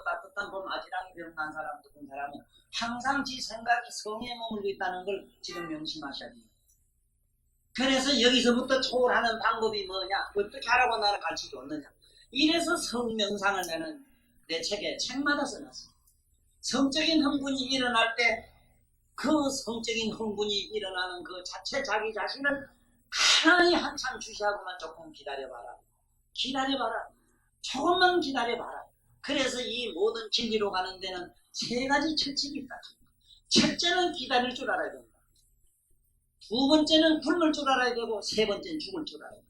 따뜻한 봄 아지랑이 병난 사람 같은 사람은 항상 지 생각이 성에 머물고 있다는 걸 지금 명심하셔야 됩니다. 그래서 여기서부터 초월하는 방법이 뭐냐 어떻게 하라고 나를 가르쳐줬느냐 이래서 성명상을 내는 내 책에 책마다 써놨습니다. 성적인 흥분이 일어날 때 그 성적인 흥분이 일어나는 그 자체 자기 자신을 하나의 한참 주시하고만 조금 기다려봐라. 기다려봐라. 조금만 기다려봐라. 그래서 이 모든 진리로 가는 데는 세 가지 철칙이 있다. 첫째는 기다릴 줄 알아야 된다. 두 번째는 굶을 줄 알아야 되고 세 번째는 죽을 줄 알아야 된다.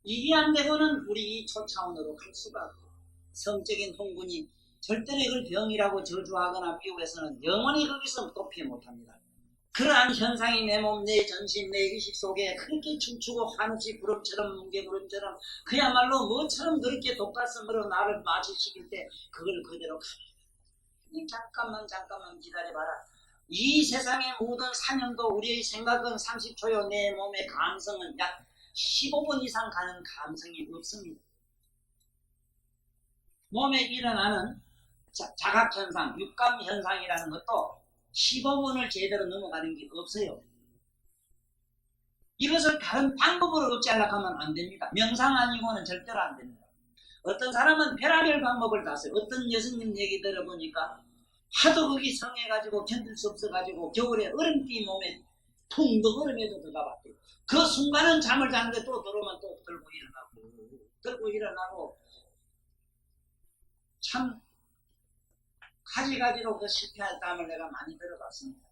이게 안 되고는 우리 이 초차원으로 갈 수가 없고 성적인 흥분이 절대로 이걸 병이라고 저주하거나 미국에서는 영원히 거기서 도피 못합니다. 그러한 현상이 내 몸, 내 전신, 내 의식 속에 그렇게 춤추고 하늘시 구름처럼 뭉게구름처럼 그야말로 뭐처럼 그렇게 독가슴으로 나를 마주시킬 때 그걸 그대로 잠깐만 기다려봐라. 이 세상의 모든 사념도 우리의 생각은 30초요. 내 몸의 감성은 약 15분 이상 가는 감성이 없습니다. 몸에 일어나는 자각현상, 육감현상이라는 것도 15분을 제대로 넘어가는 게 없어요. 이것을 다른 방법으로 얻지 않으려고 하면 안 됩니다. 명상 아니고는 절대로 안 됩니다. 어떤 사람은 별의별 방법을 다 써요. 어떤 여성님 얘기 들어보니까 하도 거기 성해가지고 견딜 수 없어가지고 겨울에 얼음띠 몸에 퉁덕 얼음에도 들어가봤대요. 그 순간은 잠을 자는데 또 들어오면 또 들고 일어나고 참 가지가지로 그 실패할 땀을 내가 많이 들어봤습니다.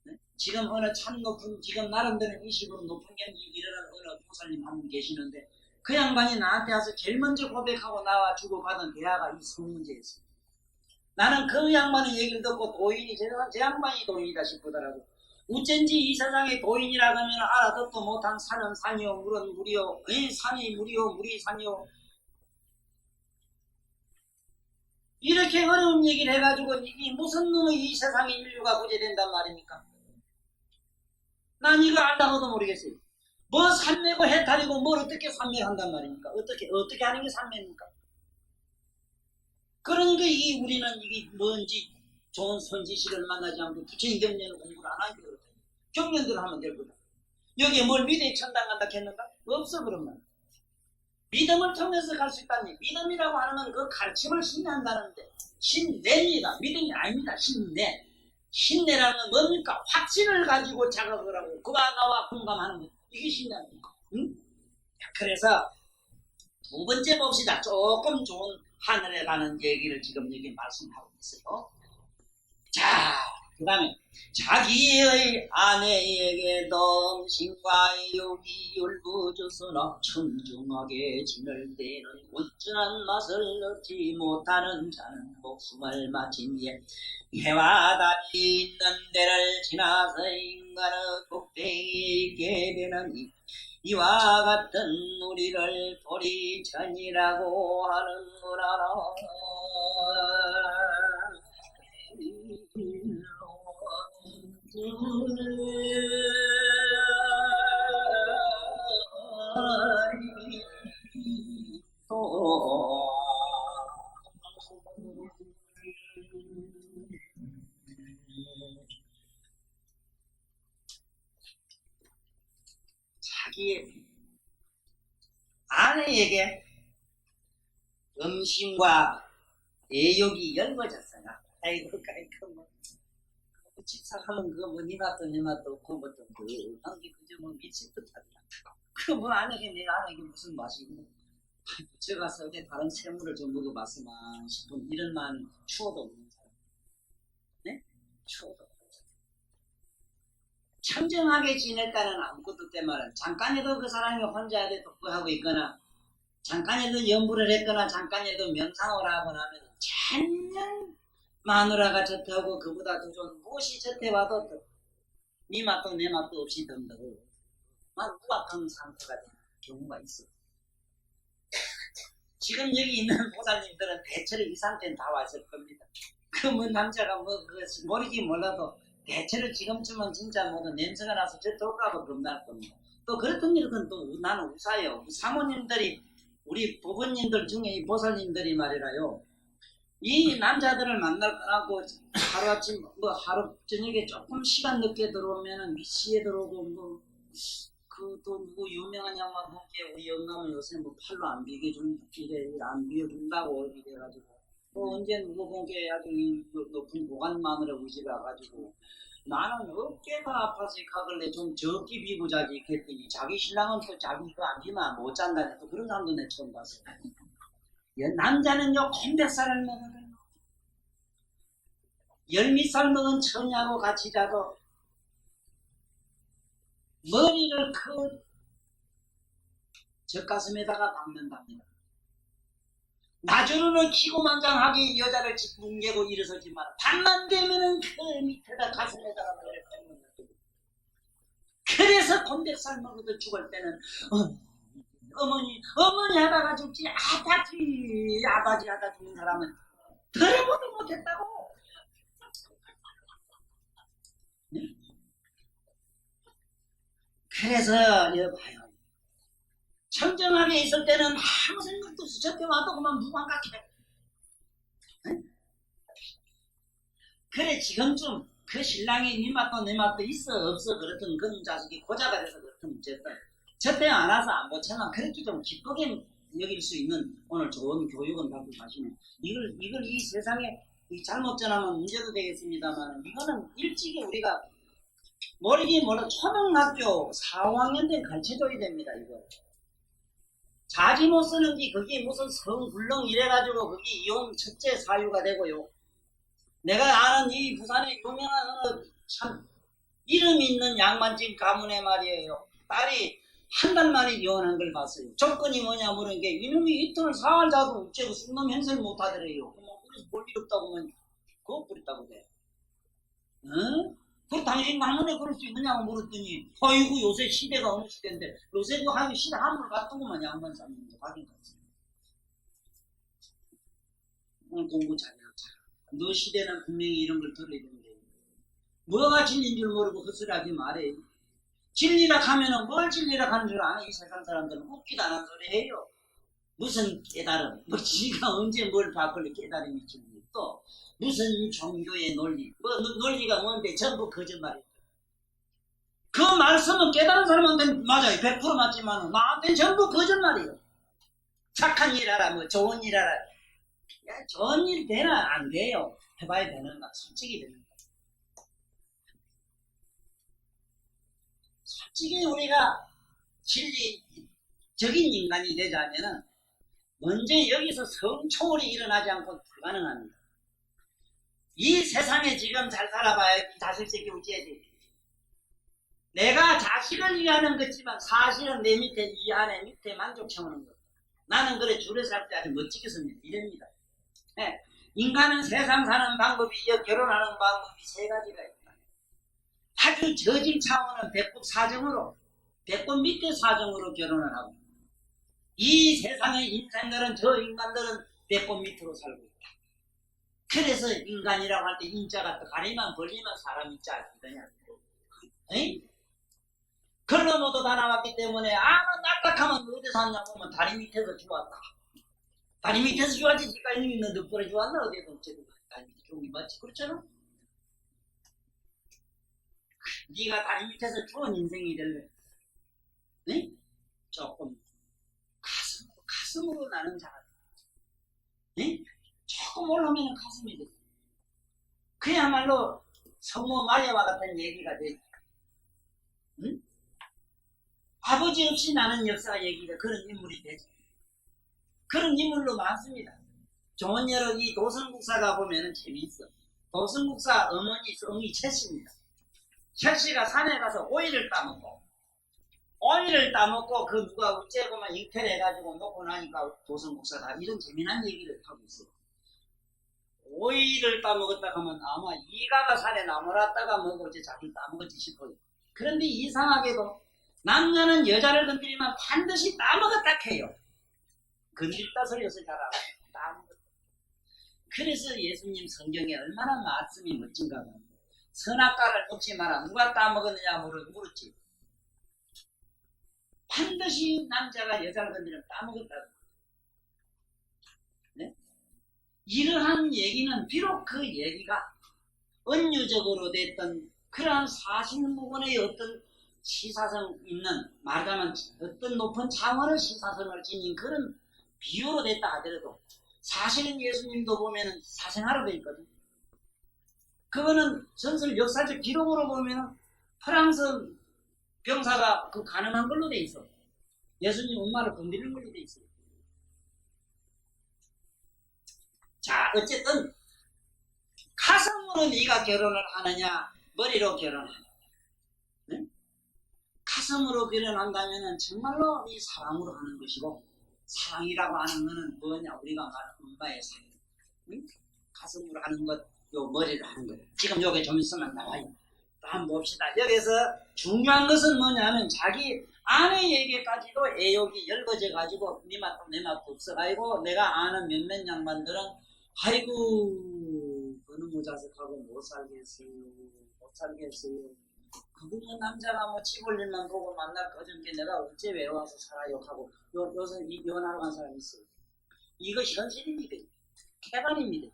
네? 지금 어느 참 높은 지금 나름대로 20으로 높은 경기 일어난 어느 보살님 한 분 계시는데 그 양반이 나한테 와서 제일 먼저 고백하고 나와 주고받은 대화가 이 성문제였습니다. 나는 그 양반의 얘기를 듣고 도인이 제 양반이 도인이다 싶더라고. 어쩐지 이 세상에 도인이라 하면 알아듣도 못한 산은 산이요 물은 물이요 산이 물이요 물이 산이요 이렇게 어려운 얘기를 해가지고 이게 무슨 놈의 이 세상에 인류가 구제된단 말입니까? 난 이거 안다고도 모르겠어요. 뭐 산매고 해탈이고 뭘 어떻게 산매한단 말입니까? 어떻게 하는 게 산매입니까? 그러니까 우리는 이게 뭔지 좋은 선지식을 만나지 않고 부처님 경전을 공부를 안 하게 그렇다. 경전대로 하면 될 거다. 여기에 뭘 믿음이 천당 간다 했는가? 없어 그런 말. 믿음을 통해서 갈 수 있다니. 믿음이라고 하는 건 그 가르침을 신뢰한다는데 신내입니다. 믿음이 아닙니다. 신내. 신내라는 건 뭡니까? 확신을 가지고 자각을 하고 그와 나와 공감하는 것. 이게 신내입니까? 응? 그래서 두 번째 봅시다. 조금 좋은 하늘에 가는 얘기를 지금 여기 말씀하고 있어요. 자, 그 다음에 자기의 아내에게 덤신과 욕이 열부주스나 청중하게 진을대는 온전한 맛을 얻지 못하는 자는 목숨을 마친 뒤에 해와 달이 있는 데를 지나서 인간의 꼭대기에 있게 되는 이와 같은 우리를 도리천이라고 하는구나. 자기의 아내에게 음심과 애욕이 열거졌어요. 아이고, 뭐 집사하면 그거 뭐 니 맛도 내 맛도 없고 뭐 또 그런 게 그저 뭐 미칠 듯하다. 그 뭐 아내게 내가 아내게 무슨 맛이 있고 저 가서 어디 다른 생물을 좀 먹어봤으면 싶은 이런 마음이 추워도 없는 사람. 네? 추워도 없는 사람. 청정하게 지냈다는 아무것도 때문에 잠깐이라도 그 사람이 혼자 독보하고 있거나 잠깐이라도 연부를 했거나 잠깐이라도 명상을 하거나 하면 전년 마누라가 저태하고 그보다 더 좋은 무엇이 저태 와도 네 맛도 내 맛도 없이 덤더고 막 우악한 상태가 되는 경우가 있어. 지금 여기 있는 보살님들은 대체로 이 상태는 다 왔을 겁니다. 그 뭐 남자가 뭐 모르기 몰라도 대체로 지금쯤은 진짜 모두 냄새가 나서 저 돌까봐 겁날 겁니다. 또 그렇던 일은 또 나는 우사요. 사모님들이 우리 부부님들 중에 이 보살님들이 말이라요. 이 남자들을 만날 거라고 하루아침 뭐 하루 저녁에 조금 시간 늦게 들어오면은 미시에 들어오고 뭐 그 또 누구 유명한 양반 분께 우리 영감은 요새 뭐 팔로 안 비겨준 이래 안 비워준다고 이래가지고 또 언제 누구 분께 아주 높은 보관 마누라 우집에 와가지고 나는 어깨가 아파서 가길래 좀 적게 비고 자지 했더니 자기 신랑은 또 자기 거 안 비면 못 잔다네. 또 그런 사람도 내 처음 봤어요. 남자는요 콘백살을 먹어요. 열밑살 먹은 처녀하고 같이 자도 머리를 그 젖가슴에다가 박는답니다. 낮으로는 기고만장하게 여자를 짓뭉개고 일어서지만 밤만 되면은 그 밑에다 가슴에다가 머리를 박는다. 그래서 곤백살 먹어도 죽을 때는 어머니 하다가 죽지 아버지 하다 죽는 사람은 들어보도 못했다고. 네? 그래서 여봐요. 청정하게 있을 때는 아무 생각도 없이 저때 와도 그만 무관 같게. 네? 그래 지금쯤 그 신랑이 네 맛도 내 맛도 있어 없어 그렇든 그런 자식이 고자가 돼서 그렇든 어쨌든 저때 안 와서 안 보채만 그렇게 좀 기쁘게 여길 수 있는 오늘 좋은 교육은 갖고 가시네. 이걸 이 세상에 잘못 전하면 문제도 되겠습니다만 이거는 일찍이 우리가 모르기 몰라 초등학교 4학년 때 가르쳐줘야 됩니다. 이거 자지 못 쓰는지 그게 무슨 성불능 이래가지고 그게 이혼 첫째 사유가 되고요. 내가 아는 이 부산의 유명한 참 이름 있는 양반집 가문의 말이에요. 딸이 한 달 만에 이혼한 걸 봤어요. 조건이 뭐냐 물은 게 이놈이 이틀 사흘 자도 어째고 숙놈 행세를 못하더래요. 그래서 볼 일 없다고 하면 그거 부렸다고 돼. 응? 그 당신 나무에 그럴 수 있느냐고 물었더니 아이고 요새 시대가 어느 시대인데 요새 그 하기 시대 한물 같더구만 양반 사람인데 가긴 갔어요. 오늘 공부 잘해라. 너 시대는 분명히 이런 걸 들어야 되는데 뭐가 진리인 줄 모르고 헛소리하지 말아요. 진리라 하면은 뭘 진리라 하는 줄 아는 이 세상 사람들은 웃기도 않은 소리 해요. 무슨 깨달음, 뭐 지가 언제 뭘 바꿀래 깨달음이 진리, 또 무슨 종교의 논리, 뭐 논리가 뭔데 전부 거짓말이에요. 그 말씀은 깨달은 사람한테는 맞아요. 100% 맞지만 나한테는 전부 거짓말이에요. 착한 일 하라, 뭐 좋은 일 하라. 야, 좋은 일 되나? 안 돼요. 해봐야 되는가? 솔직히 되는가? 솔직히 우리가 진리적인 인간이 되자면은 먼저 여기서 성초월이 일어나지 않고 불가능합니다. 이 세상에 지금 잘 살아봐야 자식 새끼 우찌야지. 내가 자식을 위하는 거지만 사실은 내 밑에 이 안에 밑에 만족 채우는 거. 나는 그래 줄에 살 때 아주 멋지게 씁니다. 이럽니다. 네. 인간은 세상 사는 방법이 결혼하는 방법이 세 가지가 있다. 아주 저질 차원은 배꼽 사정으로, 배꼽 밑에 사정으로 결혼을 하고, 이 세상의 인생들은, 저 인간들은 배꼽 밑으로 살고 있다. 그래서 인간이라고 할 때 인자가 또 가리만 벌리면 사람이 짜지 그냥. 그런 놈도 다 나왔기 때문에 아무 낙각하면 어디서 왔냐 보면 다리 밑에서 주웠다. 다리 밑에서 주웠지 지가 이놈이 너 덕분에 주웠나 어디에서 어쨌든 다리 밑에 좋은 게 맞지 그렇잖아. 네가 다리 밑에서 주운 인생이 될래. 네? 조금 가슴으로 나는 자가 네? 조금 올라오면 가슴이 돼. 그야말로 성모 마리아와 같은 얘기가 돼. 응? 아버지 없이 나는 역사 얘기가 그런 인물이 되죠. 그런 인물로 많습니다. 좋은 예로 이 도성국사가 보면은 재미있어. 도성국사 어머니 성이 최씨입니다. 최씨가 산에 가서 오이를 따먹고 그 누가 우째고만 익혀내가지고 놓고 나니까 도성국사가 이런 재미난 얘기를 하고 있어요. 오이를 따먹었다 하면 아마 이가가 산에 나무랐다가 먹었지 자기 따먹었지 싶어요. 그런데 이상하게도 남자는 여자를 건드리면 반드시 따먹었다 해요. 건드렸다 소리여서 잘 알아요. 따먹었다. 그래서 예수님 성경에 얼마나 말씀이 멋진가 봐요. 선악과를 먹지 마라. 누가 따먹었느냐 물었지. 반드시 남자가 여자를 건드리면 따먹었다고. 네? 이러한 얘기는 비록 그 얘기가 은유적으로 됐던 그러한 사실무근의 어떤 시사성 있는 말하자면 어떤 높은 차원의 시사성을 지닌 그런 비유로 됐다 하더라도 사실은 예수님도 보면 사생아로 되어 있거든. 그거는 전설 역사적 기록으로 보면 프랑스 병사가 그 가늠한 걸로 돼 있어. 예수님 엄마를 건드리는 걸로 돼 있어. 자, 어쨌든 가슴으로 네가 결혼을 하느냐 머리로 결혼하느냐. 네? 가슴으로 결혼한다면 정말로 이 사랑으로 하는 것이고 사랑이라고 하는 것은 뭐냐 우리가 말하는 엄마의 사랑. 응? 가슴으로 하는 것, 요 머리로 하는 것. 지금 요게 좀 있으면 나와요. 또 한번 봅시다. 여기서 중요한 것은 뭐냐면 자기 아내에게까지도 애욕이 열거져 가지고 네 맛도 내 맛도 없어가지고 내가 아는 몇몇 양반들은 아이고 그놈의 자식하고 못 살겠어요. 그분은 남자가 뭐 집올일만 보고 만날 거저께 내가 어째 외로워서 살아요 하고 요새 이혼하러 간 사람이 있어요. 이것이 현실입니다. 개발입니다.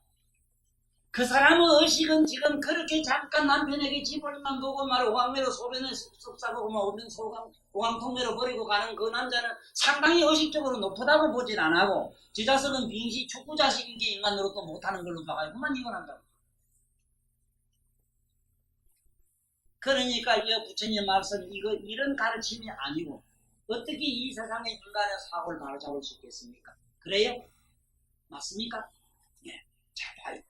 그 사람의 의식은 지금 그렇게 잠깐 남편에게 집올일만 보고 말 오강매로 소변을 쑥 싸고 막 오면 오강통매로 버리고 가는 그 남자는 상당히 의식적으로 높다고 보진 않고 지 자식은 빙시 축구 자식인 게 인간으로 또 못하는 걸로 봐가지고 그만 이혼한다고. 그러니까 이 부처님 말씀 이런 가르침이 아니고 어떻게 이 세상의 인간의 사고를 바로잡을 수 있겠습니까? 그래요? 맞습니까? 네. 잘 봐요.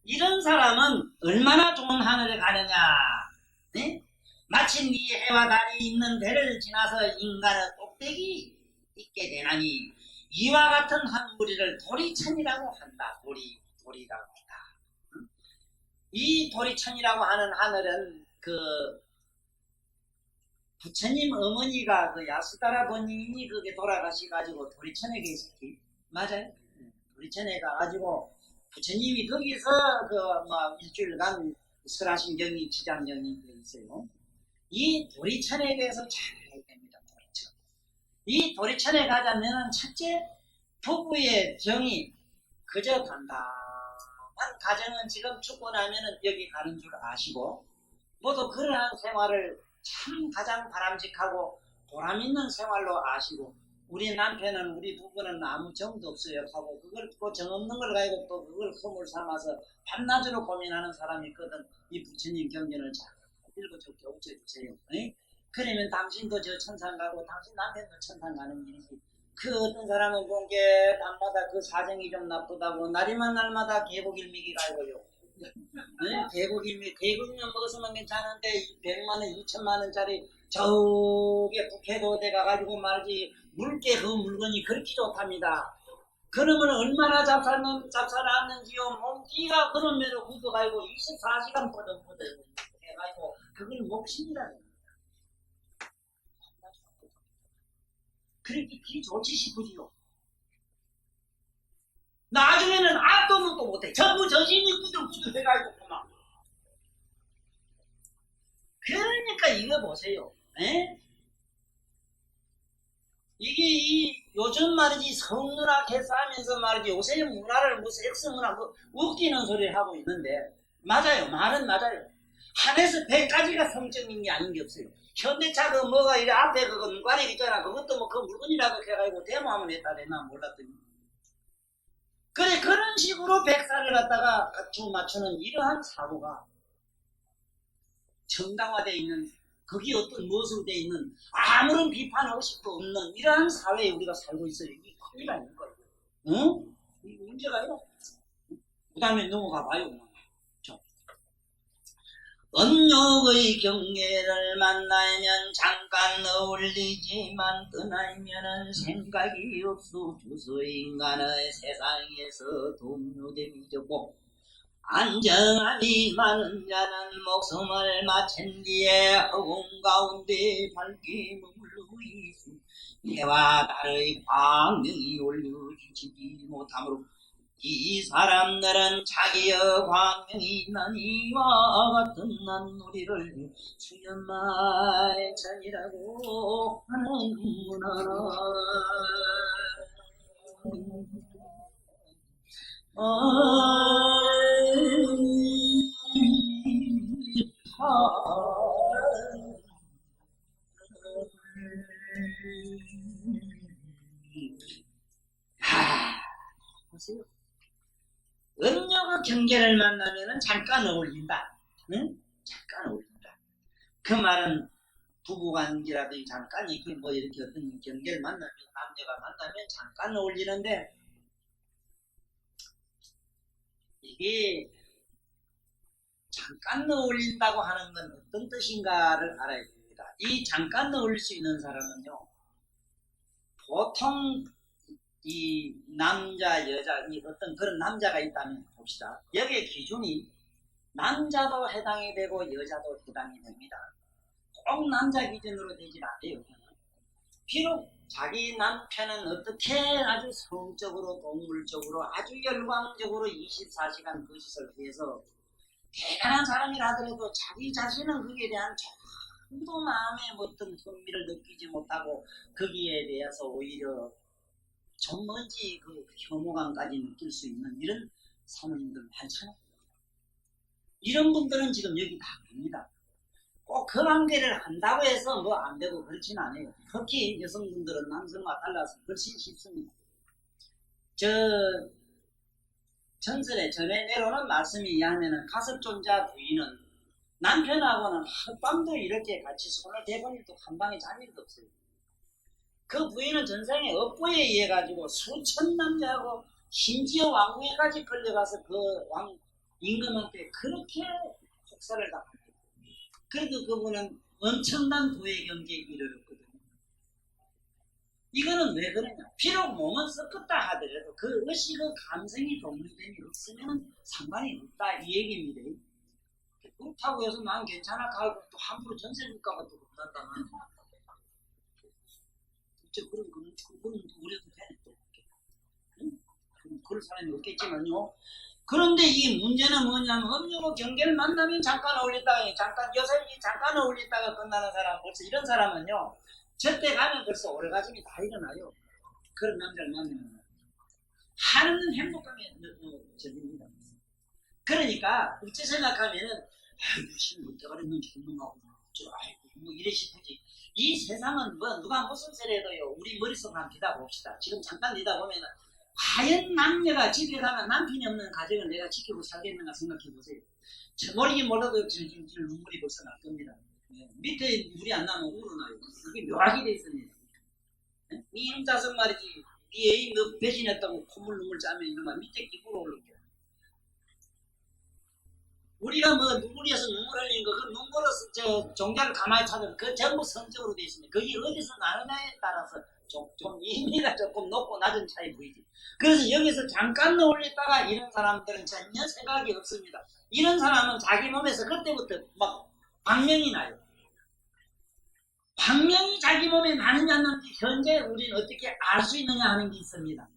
이런 사람은 얼마나 좋은 하늘에 가느냐? 네? 마침 이 해와 달이 있는 배를 지나서 인간의 꼭대기 있게 되나니 이와 같은 한 무리를 도리천이라고 한다. 도리라고 한다. 이 도리천이라고 하는 하늘은 그 부처님 어머니가 그 야수다라 본인이 그게 돌아가셔가지고 도리천에 계셨기 맞아요? 도리천에 가가지고 부처님이 거기서 일주일간 설하신 경이 지장경이 있어요. 이 도리천에 대해서 잘 알아야 됩니다. 도리천. 이 도리천에 가자면은 첫째 부부의 정이 그저 단단한 가정은 지금 죽고 나면은 여기 가는 줄 아시고 모두 그러한 생활을 참 가장 바람직하고 보람있는 생활로 아시고 우리 남편은 우리 부부는 아무 정도 없어요 하고 그걸 또 정없는 걸 가지고 또 그걸 허물 삼아서 밤낮으로 고민하는 사람이 있거든. 이 부처님 경전을 잘 읽어줘 교육해주세요. 그러면 당신도 저 천상 가고 당신 남편도 천상 가는 일이지. 그 어떤 사람은 본게 밤마다 그 사정이 좀 나쁘다고 날이만 날마다 계곡일미기 갈고요. 계곡일미 계곡면 먹었으면 괜찮은데 100만원 2천만원짜리 저게 북해도 돼 가가지고 말이지 물개 그 물건이 그렇게 좋답니다. 그러면 얼마나 잡사놨는지요. 몸띠가 그러면 굳어가지고 24시간 뻗어뻗어 해가지고 그걸 몫입니다. 그렇게 기 좋지 싶으지요. 나중에는 앞도는 또 못해. 전부 전신이 구들구들 해가지고 그만. 그러니까 이거 보세요. 이게 요즘 말이지 성문학해서 하면서 말이지 요새 문화를 무슨 X문화 웃기는 소리를 하고 있는데 맞아요. 말은 맞아요. 한에서 100가지가 성적인 게 아닌 게 없어요. 현대차 그 뭐가 이래 앞에 그거 문관이 있잖아. 그것도 뭐 그 물건이라고 해가지고 데모하면 했다 나 몰랐더니. 그래 그런 식으로 백사를 갖다가 갖추 맞추는 이러한 사고가 정당화되어 있는 거기 어떤 무엇으로 되어 있는 아무런 비판 의식도 없는 이러한 사회에 우리가 살고 있어요. 이게 큰일 나는 거예요. 응? 이 문제가 이거. 그 다음에 넘어가 봐요. 언욕의 경계를 만나면 잠깐 어울리지만 떠나면은 생각이 없어 주소 인간의 세상에서 동료됨이 적고 안정함이 많은 자는 목숨을 마친 뒤에 허공 가운데 밝게 머물러 있음 해와 달의 광명이 올려지지 못하므로 이 사람들은 자기의 광명이 있는 이와 같은 난우리를 수연마의 천이라고 하는구나. 보세요. 음력의 경계를 만나면은 잠깐 어울린다. 응? 잠깐 어울린다. 그 말은 부부관계라든지 잠깐 이렇게 뭐 이렇게 어떤 경계를 만나면 남녀가 만나면 잠깐 어울리는데 이게 잠깐 어울린다고 하는 건 어떤 뜻인가를 알아야 됩니다. 이 잠깐 어울릴 수 있는 사람은요. 보통 이 남자 여자 이 어떤 그런 남자가 있다면 봅시다. 여기에 기준이 남자도 해당이 되고 여자도 해당이 됩니다. 꼭 남자 기준으로 되질 않아요. 비록 자기 남편은 어떻게 아주 성적으로 동물적으로 아주 열광적으로 24시간 그 짓을 해서 대단한 사람이라 하더라도 자기 자신은 거기에 대한 전도 마음의 어떤 흥미를 느끼지 못하고 거기에 대해서 오히려 좀 뭔지 그 혐오감까지 느낄 수 있는 이런 사모님들 많잖아요. 이런 분들은 지금 여기 다 갑니다. 꼭 그 관계를 한다고 해서 뭐 안 되고 그렇진 않아요. 특히 여성분들은 남성과 달라서 훨씬 쉽습니다. 전설에 전에 내려오는 말씀이 이하면은 가섭존자 부인은 남편하고는 하룻밤도 이렇게 같이 손을 대본 일도 한 방에 잠 일도 없어요. 그 부인은 전생에 업보에 의해 가지고 수천 남자하고 심지어 왕궁에까지 끌려가서 그 왕 임금한테 그렇게 폭살을 당합니다. 그래도 그분은 엄청난 도의 경지에 이르렀거든요. 이거는 왜 그러냐? 비록 몸은 썩었다 하더라도 그 의식의 감성이 동요됨이 없으면 상관이 없다 이 얘기입니다. 그렇다고 해서 난 괜찮아 하고 또 함부로 전세 줄까봐 또 못한다면 그런 우려도 되네 또. 그걸 모를 사람이 없겠지만요. 그런데 이 문제는 뭐냐면 음료고 경계를 만나면 잠깐 어울렸다가 잠깐 어울렸다가 끝나는 사람, 벌써 이런 사람은요 저때 가면 벌써 오래가짐이 다 일어나요. 그런 남자를 만나면 하는 행복감에 적입니다. 그러니까 어째 생각하면은 아이고 신 어떻게 그랬는지 궁금하고 뭐 이래 싶으지. 이 세상은 뭐 누가 무슨 소리 해도요 우리 머릿속만 기다 봅시다. 지금 잠깐 기다 보면은 과연 남녀가 집에 가면 남편이 없는 가정을 내가 지키고 살겠는가 생각해 보세요. 모르긴 몰라도 지금 눈물이 벌써 날 겁니다. 밑에 물이 안 나면 우러나요. 그게 묘하게 돼 있습니다. 이 형자석 말이지 네 애인 너 배신했다고 콧물 눈물 짜면 이놈아 밑에 기부러 올라오죠. 우리가 뭐 눈물이어서 눈물 흘리는 거, 그 눈물을 종자를 가만히 찾으면 그 전부 성적으로 되어 있습니다. 그게 어디서 나느냐에 따라서 좀 의미가 조금 높고 낮은 차이 보이지. 그래서 여기서 잠깐 어울렸다가 이런 사람들은 전혀 생각이 없습니다. 이런 사람은 자기 몸에서 그때부터 막 방명이 나요. 방명이 자기 몸에 나느냐 안 나는지 현재 우리는 어떻게 알 수 있느냐 하는 게 있습니다.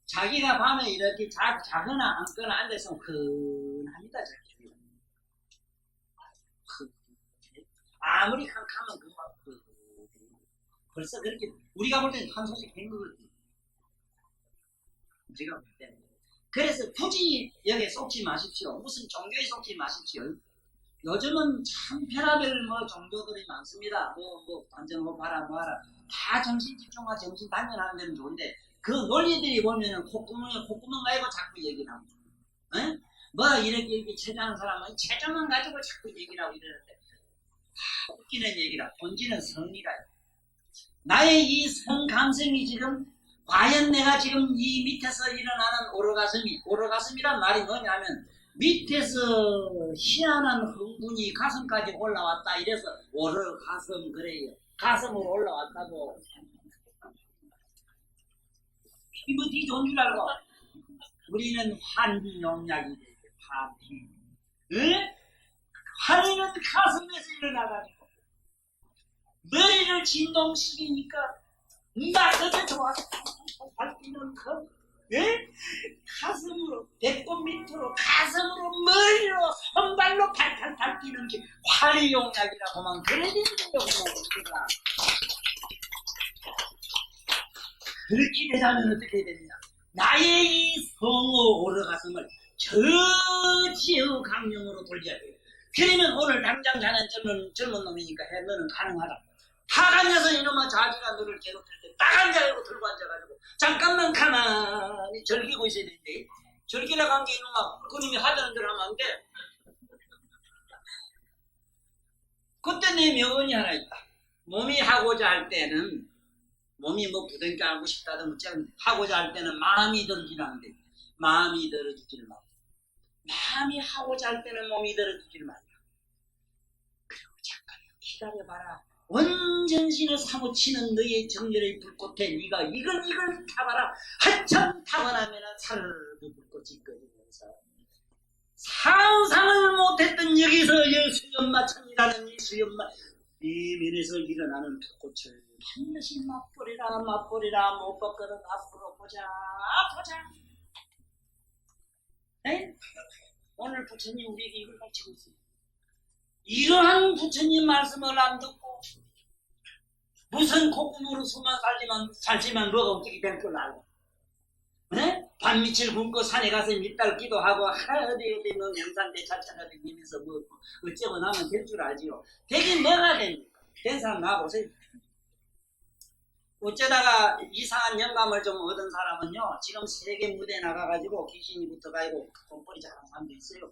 자기가 밤에 이렇게 자거나 앉거나 앉아있으면 근합니다. 자기. 아무리 캄캄한 벌써 그렇게 우리가 볼 때는 한 소식 된 거거든요. 우리가 볼 때는. 그래서 굳이 여기에 속지 마십시오. 무슨 종교에 속지 마십시오. 요즘은 참 별의별 종교들이 많습니다. 완전 봐라 뭐하라. 다 정신 집중과 정신 단련하는 데는 좋은데 그 논리들이 보면은 콧구멍 가지고 자꾸 얘기를 합니다. 이렇게 체조하는 사람은 체조만 가지고 자꾸 얘기를 하고 이러는데 웃기는 얘기라. 본질은 성이라요. 나의 이 성 감성이 지금 과연 내가 지금 이 밑에서 일어나는 오르가슴이란 말이 뭐냐면 밑에서 희한한 흥분이 가슴까지 올라왔다 이래서 오르가슴 그래요. 가슴으로 올라왔다고. 이거 네 좋은 줄 알고 우리는 환희용약이 되죠. 환희. 환희는 가슴에서 일어나가지고 머리를 진동시키니까 나서도 좋아서 밟히는 가슴으로 배꼽 밑으로 가슴으로 머리로 손발로 팔팔 밟히는 게 환희용약이라고만 그래야 되는 거구나. 그렇게 되자면 어떻게 되느냐. 나의 이 성의 오르가슴을 저지의 강령으로 돌려야 돼요. 그러면 오늘 당장 자는 젊은 놈이니까 너는 가능하다. 탁 앉아서 이놈아 자기가 너를 괴롭힐 때 딱 앉아가지고 들고 앉아가지고 잠깐만 가만히 즐기고 있어야 되는데 즐기라고 한 게 이놈아 그님이 하자는 대로 하면 안 돼. 그때 내 명언이 하나 있다. 몸이 하고자 할 때는 몸이 부둥켜 하고 싶다든 하고자 할 때는 마음이 들어주라는데 마음이 들어주질 말고 마음이 하고자 할 때는 몸이 들어주질 말고 그리고 잠깐만 기다려봐라. 온전신을 사무치는 너의 정열의 불꽃에 네가 이걸 타봐라. 한참 타고 나면 살도 불꽃이 꺼지면서 상상을 못했던 여기서 수연마천이라는 이 수연마 이 면에서 일어나는 불꽃을 반드시 맛보리라 못 봤거든. 앞으로 보자. 에? 오늘 부처님 우리에게 이걸 가르치고 있어요. 이러한 부처님 말씀을 안 듣고 무슨 콧구멍으로 수만 살지만 뭐가 어떻게 될 줄 알고 밤밑을 굶고 산에 가서 밑달 기도하고 어디 뭐 명산대차 찾아다니면서 어쩌고 나면 될 줄 알지요. 되긴 뭐가 됩니까? 된 사람 나와보세요. 어쩌다가 이상한 영감을 좀 얻은 사람은요 지금 세계 무대에 나가가지고 귀신이 붙어가지고 돈벌이 잘하는 사람도 있어요.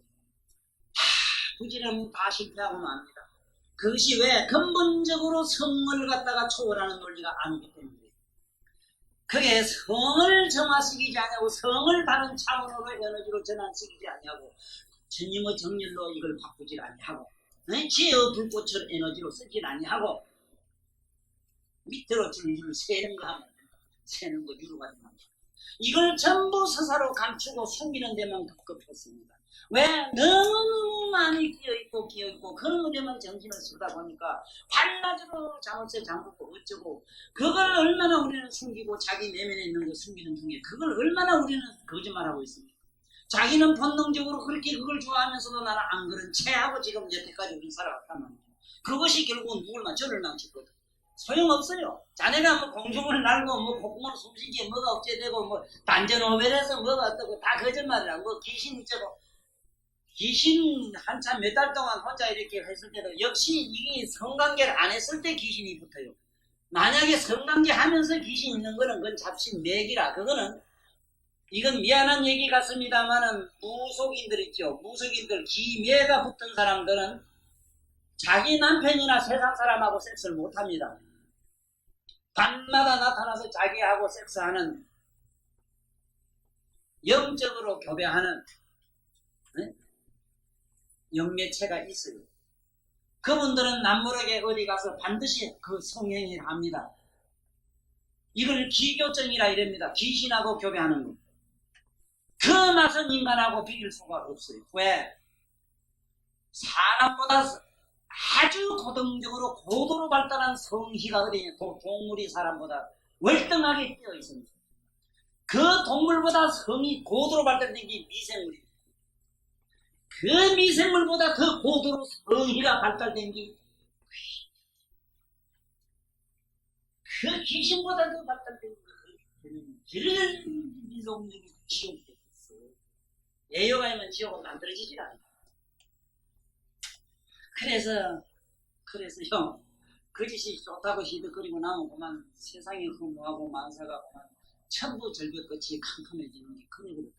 부지런히 다 실패하고 맙니다. 그것이 왜? 근본적으로 성을 갖다가 초월하는 논리가 아니기 때문에 그게 성을 정화시키지 않냐고 성을 다른 차원으로 에너지로 전환시키지 않냐고 주님의 정렬로 이걸 바꾸질 아니하고 지혜의 불꽃을 에너지로 쓰질 아니하고 밑으로 줄줄 세는 거 하면 세는 거 유로가 되면 이걸 전부 서사로 감추고 숨기는 데만 급급했습니다. 왜? 너무 많이 끼어있고 그런 데만 정신을 쓰다 보니까 반나절로 자물쇠 잠그고 어쩌고 그걸 얼마나 우리는 숨기고 자기 내면에 있는 거 숨기는 중에 그걸 얼마나 우리는 거짓말하고 있습니까? 자기는 본능적으로 그렇게 그걸 좋아하면서도 나는 안 그런 채 하고 지금 여태까지 우리 살아왔다면 그것이 결국은 누굴만 저를 망쳤거든. 소용없어요. 자네가 뭐 공중을 날고 뭐 콧구멍을 숨쉬기에 뭐가 어째되고 뭐 단전오벨해서 뭐가 어떠고 다 거짓말이라 뭐 귀신 있고 귀신 한참 몇 달 동안 혼자 이렇게 했을 때도 역시 이게 성관계를 안 했을 때 귀신이 붙어요. 만약에 성관계 하면서 귀신 있는 거는 그건 잡신 맥이라 그거는 이건 미안한 얘기 같습니다만은 무속인들 있죠. 무속인들 기매가 붙은 사람들은 자기 남편이나 세상 사람하고 섹스를 못합니다. 밤마다 나타나서 자기하고 섹스하는 영적으로 교배하는 영매체가 있어요. 그분들은 남모르게 어디 가서 반드시 그 성행위를 합니다. 이걸 기교증이라 이랍니다. 귀신하고 교배하는 거. 그 맛은 인간하고 비길 수가 없어요. 왜? 사람보다 아주 고등적으로 고도로 발달한 성희가 어디냐? 동물이 사람보다 월등하게 뛰어 있습니다. 그 동물보다 성이 고도로 발달된 게 미생물입니다. 그 미생물보다 더 고도로 성희가 발달된 게 그 귀신보다 더 발달된 그런 미성적인 지옥이 됐어요. 예요가 있는 지옥은 만들어지질 않아요. 그래서 형 거짓이 좋다고 시득거리고 나면 그만 세상이 허무하고 만사가 그만 천부 절벽끝이 캄캄해지는 게 그러거든요.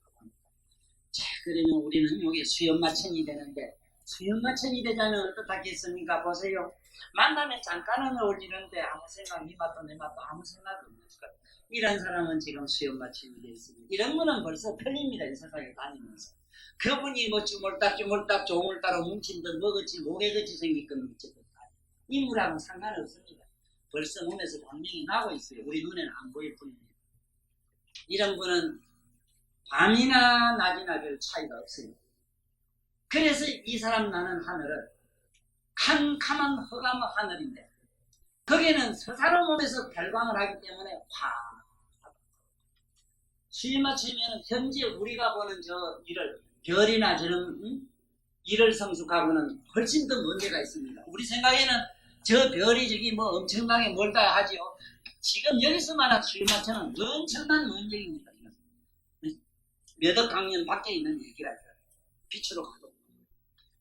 자, 그러면 우리는 여기 수연마천이 되는데 수연마천이 되자면 어떻겠습니까? 보세요. 만나면 잠깐은 어울리는데 아무 생각, 니 맛도 내 맛도 아무 생각 없는 것. 이런 사람은 지금 수연마천이 되어 있습니다. 이런 거는 벌써 틀립니다. 이 세상에 다니면서. 그분이 뭐 주물딱 종을 따라 뭉친 듯 먹었지 목에같이 생겼건 어쨌든 인물하고는 상관없습니다. 벌써 몸에서 광명이 나고 있어요. 우리 눈에는 안 보일 뿐입니다. 이런 분은 밤이나 낮이나 별 차이가 없어요. 그래서 이 사람 나는 하늘은 캄캄한 흑암의 하늘인데 거기에는 서사로 몸에서 별광을 하기 때문에 수위 맞추면 현재 우리가 보는 저 일을 별이나 저런 일을 성숙하고는 훨씬 더 문제가 있습니다. 우리 생각에는 저 별이 저기 뭐 엄청나게 멀다 하지요. 지금 여기서만 수위 맞추는 엄청난 먼 얘기입니다. 몇억 강년 밖에 있는 얘기라 빛으로 가도.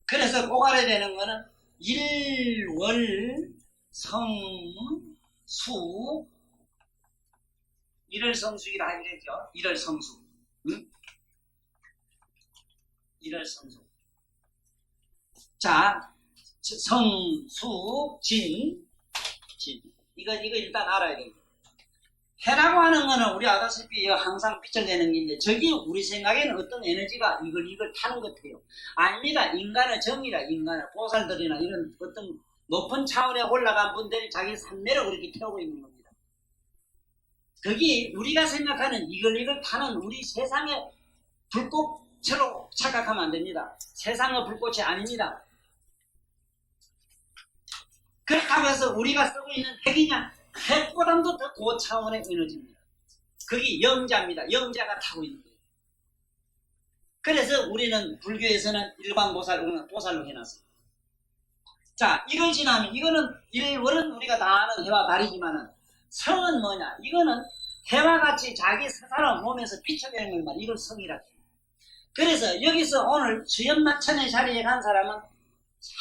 그래서 꼭 알아야 되는 거는 일월 성수 일월성수이라 하겠죠. 일월성수. 응? 일월성수. 자, 성수, 진. 이거 일단 알아야 돼요. 해라고 하는 거는 우리 아다시피 항상 빛을 내는 게 있는데 저기 우리 생각에는 어떤 에너지가 이걸 타는 것 같아요. 아닙니다. 인간의 정이라 인간의 보살들이나 이런 어떤 높은 차원에 올라간 분들이 자기 산매를 그렇게 태우고 있는 겁니다. 거기 우리가 생각하는 이걸 타는 우리 세상의 불꽃처럼 착각하면 안 됩니다. 세상의 불꽃이 아닙니다. 그렇다고 해서 우리가 쓰고 있는 핵이냐? 핵보다도 더 고차원의 에너지입니다. 거기 영자입니다. 영자가 타고 있는 거예요. 그래서 우리는 불교에서는 일반보살로 해놨어요. 자, 이걸 지나면 이거는 일월은 우리가 다 아는 해와 다르지만은 성은 뭐냐? 이거는 해와 같이 자기 스스로 몸에서 비춰내는 걸 말이야. 이걸 성이라 해요. 그래서 여기서 오늘 수연마천의 자리에 간 사람은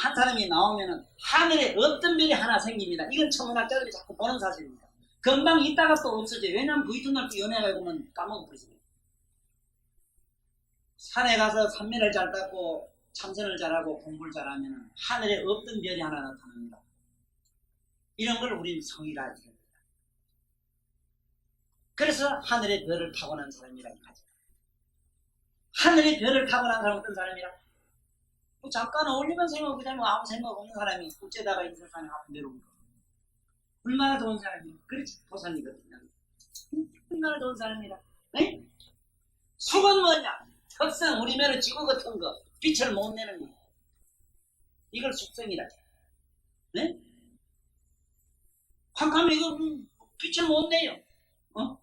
한 사람이 나오면은 하늘에 어떤 별이 하나 생깁니다. 이건 천문학자들이 자꾸 보는 사실입니다. 금방 있다가 또 없어져요. 왜냐하면 그 이튿날 또 연애가 보면 까먹어버리잖아요. 산에 가서 산면을 잘 닦고 참선을 잘하고 공부를 잘하면 하늘에 없던 별이 하나 나타납니다. 이런 걸 우리는 성이라 합니다. 그래서 하늘의 별을 타고난 사람이라고 하죠. 하늘의 별을 타고난 사람은 어떤 사람이라? 뭐 잠깐 어울리면 생각 그냥 아무 생각 없는 사람이 어째다가 이 세상에 한번 내려온 거. 얼마나 좋은 사람이야. 그렇지 보살이거든요. 얼마나 좋은 사람이라. 에? 속은 뭐냐? 특성, 우리 면은 지구 같은 거, 빛을 못 내는 거. 이걸 속성이라 해. 네? 캄캄 이거 빛을 못 내요. 어?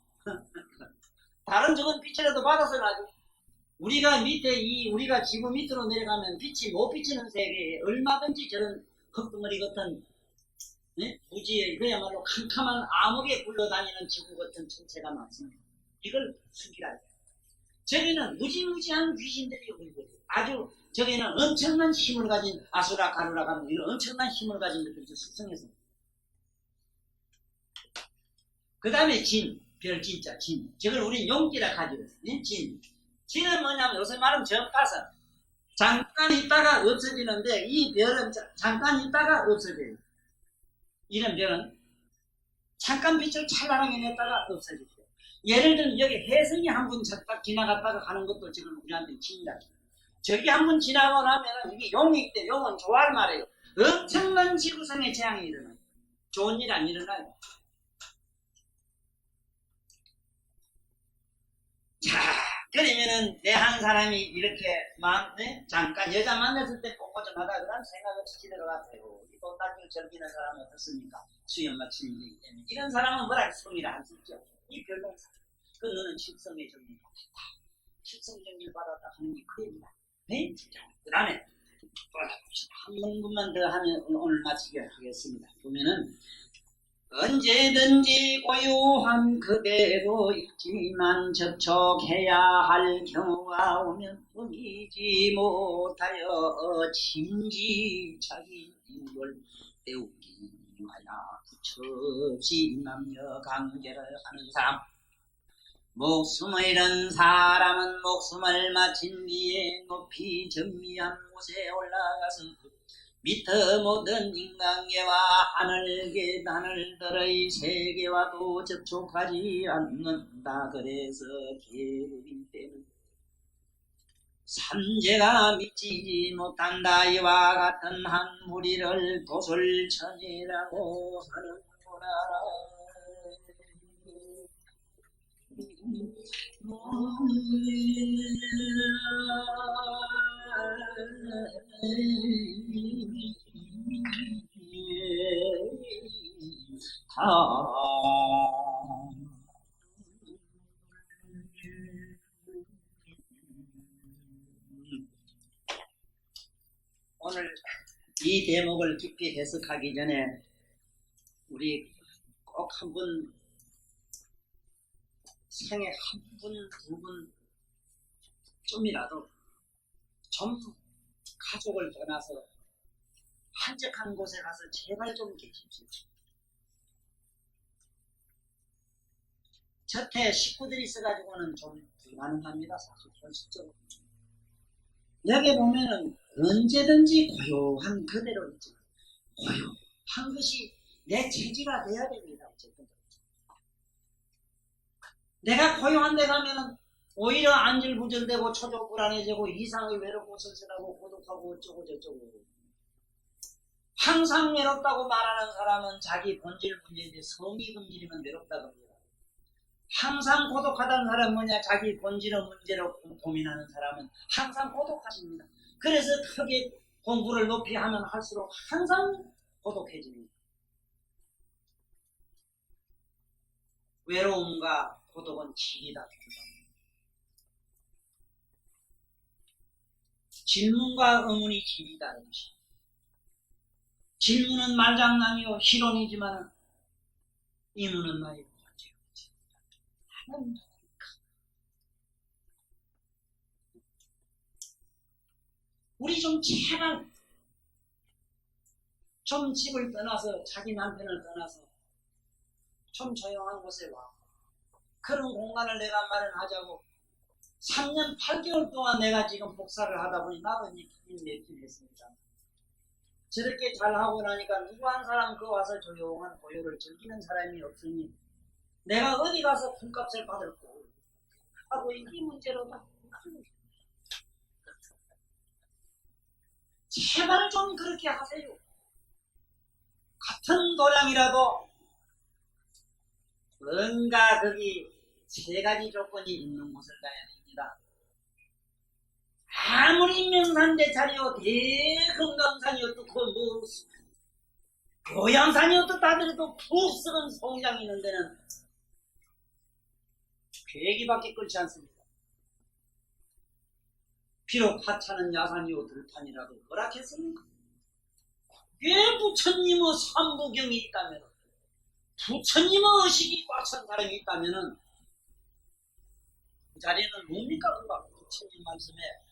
다른 적은 빛이라도 받아서 나죠. 우리가 우리가 지구 밑으로 내려가면 빛이 못 비치는 세계에 얼마든지 저런 흙덩어리 같은, 네? 무지에 그야말로 캄캄한 암흑에 굴러다니는 지구 같은 천체가 많습니다. 이걸 숙이라 해요. 저기는 무지무지한 귀신들이 오거든요. 아주 저기는 엄청난 힘을 가진 아수라 가루라 가는 이런 엄청난 힘을 가진 것들이 숙성해서. 그 다음에 진, 별진자 진. 저걸 우린 용기라 가지고 있어요. 진. 진은 뭐냐면 요새 말하면 적가서 잠깐 있다가 없어지는데 이 별은 잠깐 있다가 없어져요. 이런 별은 잠깐 빛을 찬란하게 냈다가 없어지죠. 예를 들면 여기 혜성이 한 번 딱 지나갔다가 가는 것도 지금 우리한테 진이다. 저기 한 번 지나고 나면 이게 용이기 때문에 용은 좋아할 말이에요. 엄청난 지구상의 재앙이 일어나요. 좋은 일 안 일어나요. 자, 그러면은 내 한 사람이 이렇게 잠깐 여자 만났을 때 뽀뽀좀하다 그런 생각 없이 지내러 갔어요. 이 돈닦기를 즐기는 사람은 어떻습니까? 수염 막히기 때문에 이런 사람은 뭐라 성이라 할 수 있죠. 이 별동사. 그 너는 칠성의 정리를 받았다. 칠성 정리를 받았다 하는 게 그입니다. 네? 그 다음에 한 문구만 더 하면 오늘 마치게 하겠습니다. 보면은 언제든지 고요한 그대로 있지만 접촉해야 할 경우가 오면 보이지 못하여 진지차기 걸 배우기 위하여 부처없이 남녀 관계를 하는 사람, 목숨을 잃은 사람은 목숨을 마친 뒤에 높이 전미한 곳에 올라가서 미터 모든 인간계와 하늘 계단을 세계와도 접촉하지 않는다. 그래서 계급인 때는 삼재가 미치지 못한다. 이와 같은 한 무리를 도솔천이라고 하는구나. 오늘 이 대목을 깊이 해석하기 전에 우리 꼭 한 분, 생에 한 분, 두 분 좀이라도 좀 가족을 떠나서 한적한 곳에 가서 제발 좀 계십시오. 곁에 식구들이 있어가지고는 좀 불가능합니다. 사실 현실적으로. 여기 보면은 언제든지 고요한 그대로 있죠. 고요한 것이 내 체질화 돼야 됩니다. 어쨌든. 내가 고요한 데 가면은 오히려 안절부절되고 초조 불안해지고 이상하게 외롭고 쓸쓸하고 고독하고 어쩌고 저쩌고. 항상 외롭다고 말하는 사람은 자기 본질 문제인데 성이 본질이면 외롭다고 합니다. 항상 고독하다는 사람은 뭐냐? 자기 본질의 문제로 고민하는 사람은 항상 고독하십니다. 그래서 크게 공부를 높이 하면 할수록 항상 고독해집니다. 외로움과 고독은 질이다. 질문과 의문이 질이다. 질문은 말장난이요 실론이지만 의문은 말이요. 우리 좀 제발 좀 집을 떠나서 자기 남편을 떠나서 좀 조용한 곳에 와. 그런 공간을 내가 마련하자고 3년 8개월 동안 내가 지금 복사를 하다 보니 나도 매진 했습니다. 저렇게 잘하고 나니까 누구 한 사람 그 와서 조용한 고요를 즐기는 사람이 없으니 내가 어디 가서 품값을 받을고 하고 이 문제로다. 제발 좀 그렇게 하세요. 같은 도량이라도 뭔가 거기 세 가지 조건이 있는 곳을 가야 됩니다. 아무리 명산대찰이요 대건강산이어도 뭐 교양산이 어떻다 하더라도 푹 썩은 송장이 있는 데는 괴기밖에 끓지 않습니다. 비록 하찮은 야산이요 들판이라도 허락했습니까? 왜 부처님의 삼부경이 있다면, 부처님의 의식이 꽉 찬 사람이 있다면 그 자리에는 뭡니까? 그가 부처님 말씀에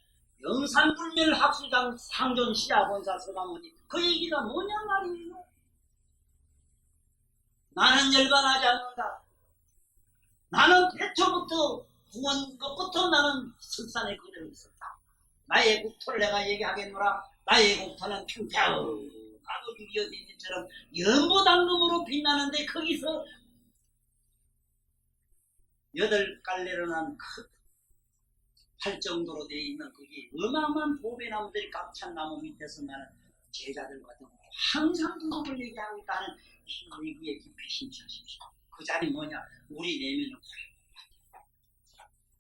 영산불멸 학수장 상존 시아본사 서가모니 그 얘기가 뭐냐 말이에요. 나는 열반하지 않는다. 나는 태초부터 구원 것부터 나는 설산에 그대로 있었다. 나의 국토를 내가 얘기하겠노라. 나의 국토는 평평하고 유리어진처럼 연보당금으로 빛나는데 거기서 8갈래로 난 할 정도로 되어 있는 거기 어마어마한 보배나무들이 꽉 찬 나무 밑에서 나는 제자들과 항상 그것을 얘기하고 있다는 이 얘기에 깊이 심취하십시오. 그 자리 뭐냐? 우리 내면은 고요하다.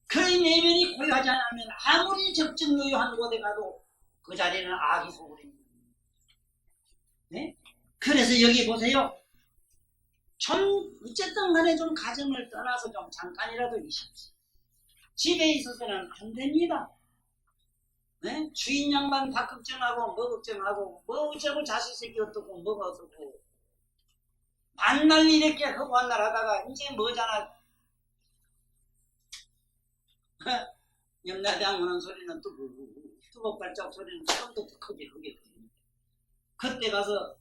그 내면이 고요하지 않으면 아무리 적정요요한 곳에 가도 그 자리는 악이 소굴입니다. 네? 그래서 여기 보세요. 좀 어쨌든 간에 좀 가정을 떠나서 좀 잠깐이라도 있십시오. 집에 있어서는 안 됩니다. 네? 주인 양반 다 걱정하고 뭐 걱정하고 뭐 어쩌고 자식 새끼 어떻고 뭐가 어떻고 만날 이렇게 하고 만날 하다가 이제 뭐잖아. 염라대왕 오는 소리는 뚜벅발작 소리는 처음부터 크게 그때 가서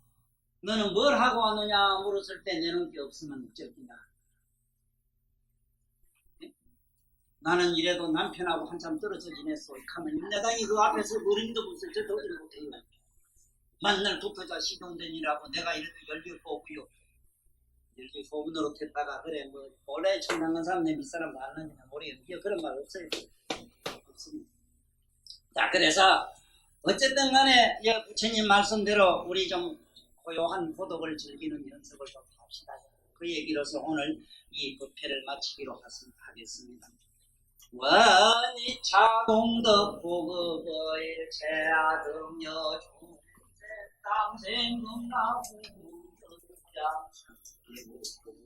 너는 뭘 하고 왔느냐 물었을 때 내놓은 게 없으면 어쩌겠냐. 나는 이래도 남편하고 한참 떨어져 지냈어. 가면 염라대왕이 그 앞에서 어림도 못을 저 더지를 못해요. 만날 붙어자 시동전이라고 내가 이래도 열개 뽑고요. 이렇게 소문으로 됐다가 그래 뭐 원래 청량한 사람 내 밑사람 많으니까 모르겠는데 그런 말 없어요. 없습니다. 자 그래서 어쨌든 간에 부처님 말씀대로 우리 좀 고요한 고독을 즐기는 연습을 좀 합시다. 그 얘기로서 오늘 이 법회를 마치기로 하겠습니다. 원이차 공덕 보급의 제아등여 중세 땅생금나무 수고하셨습니다.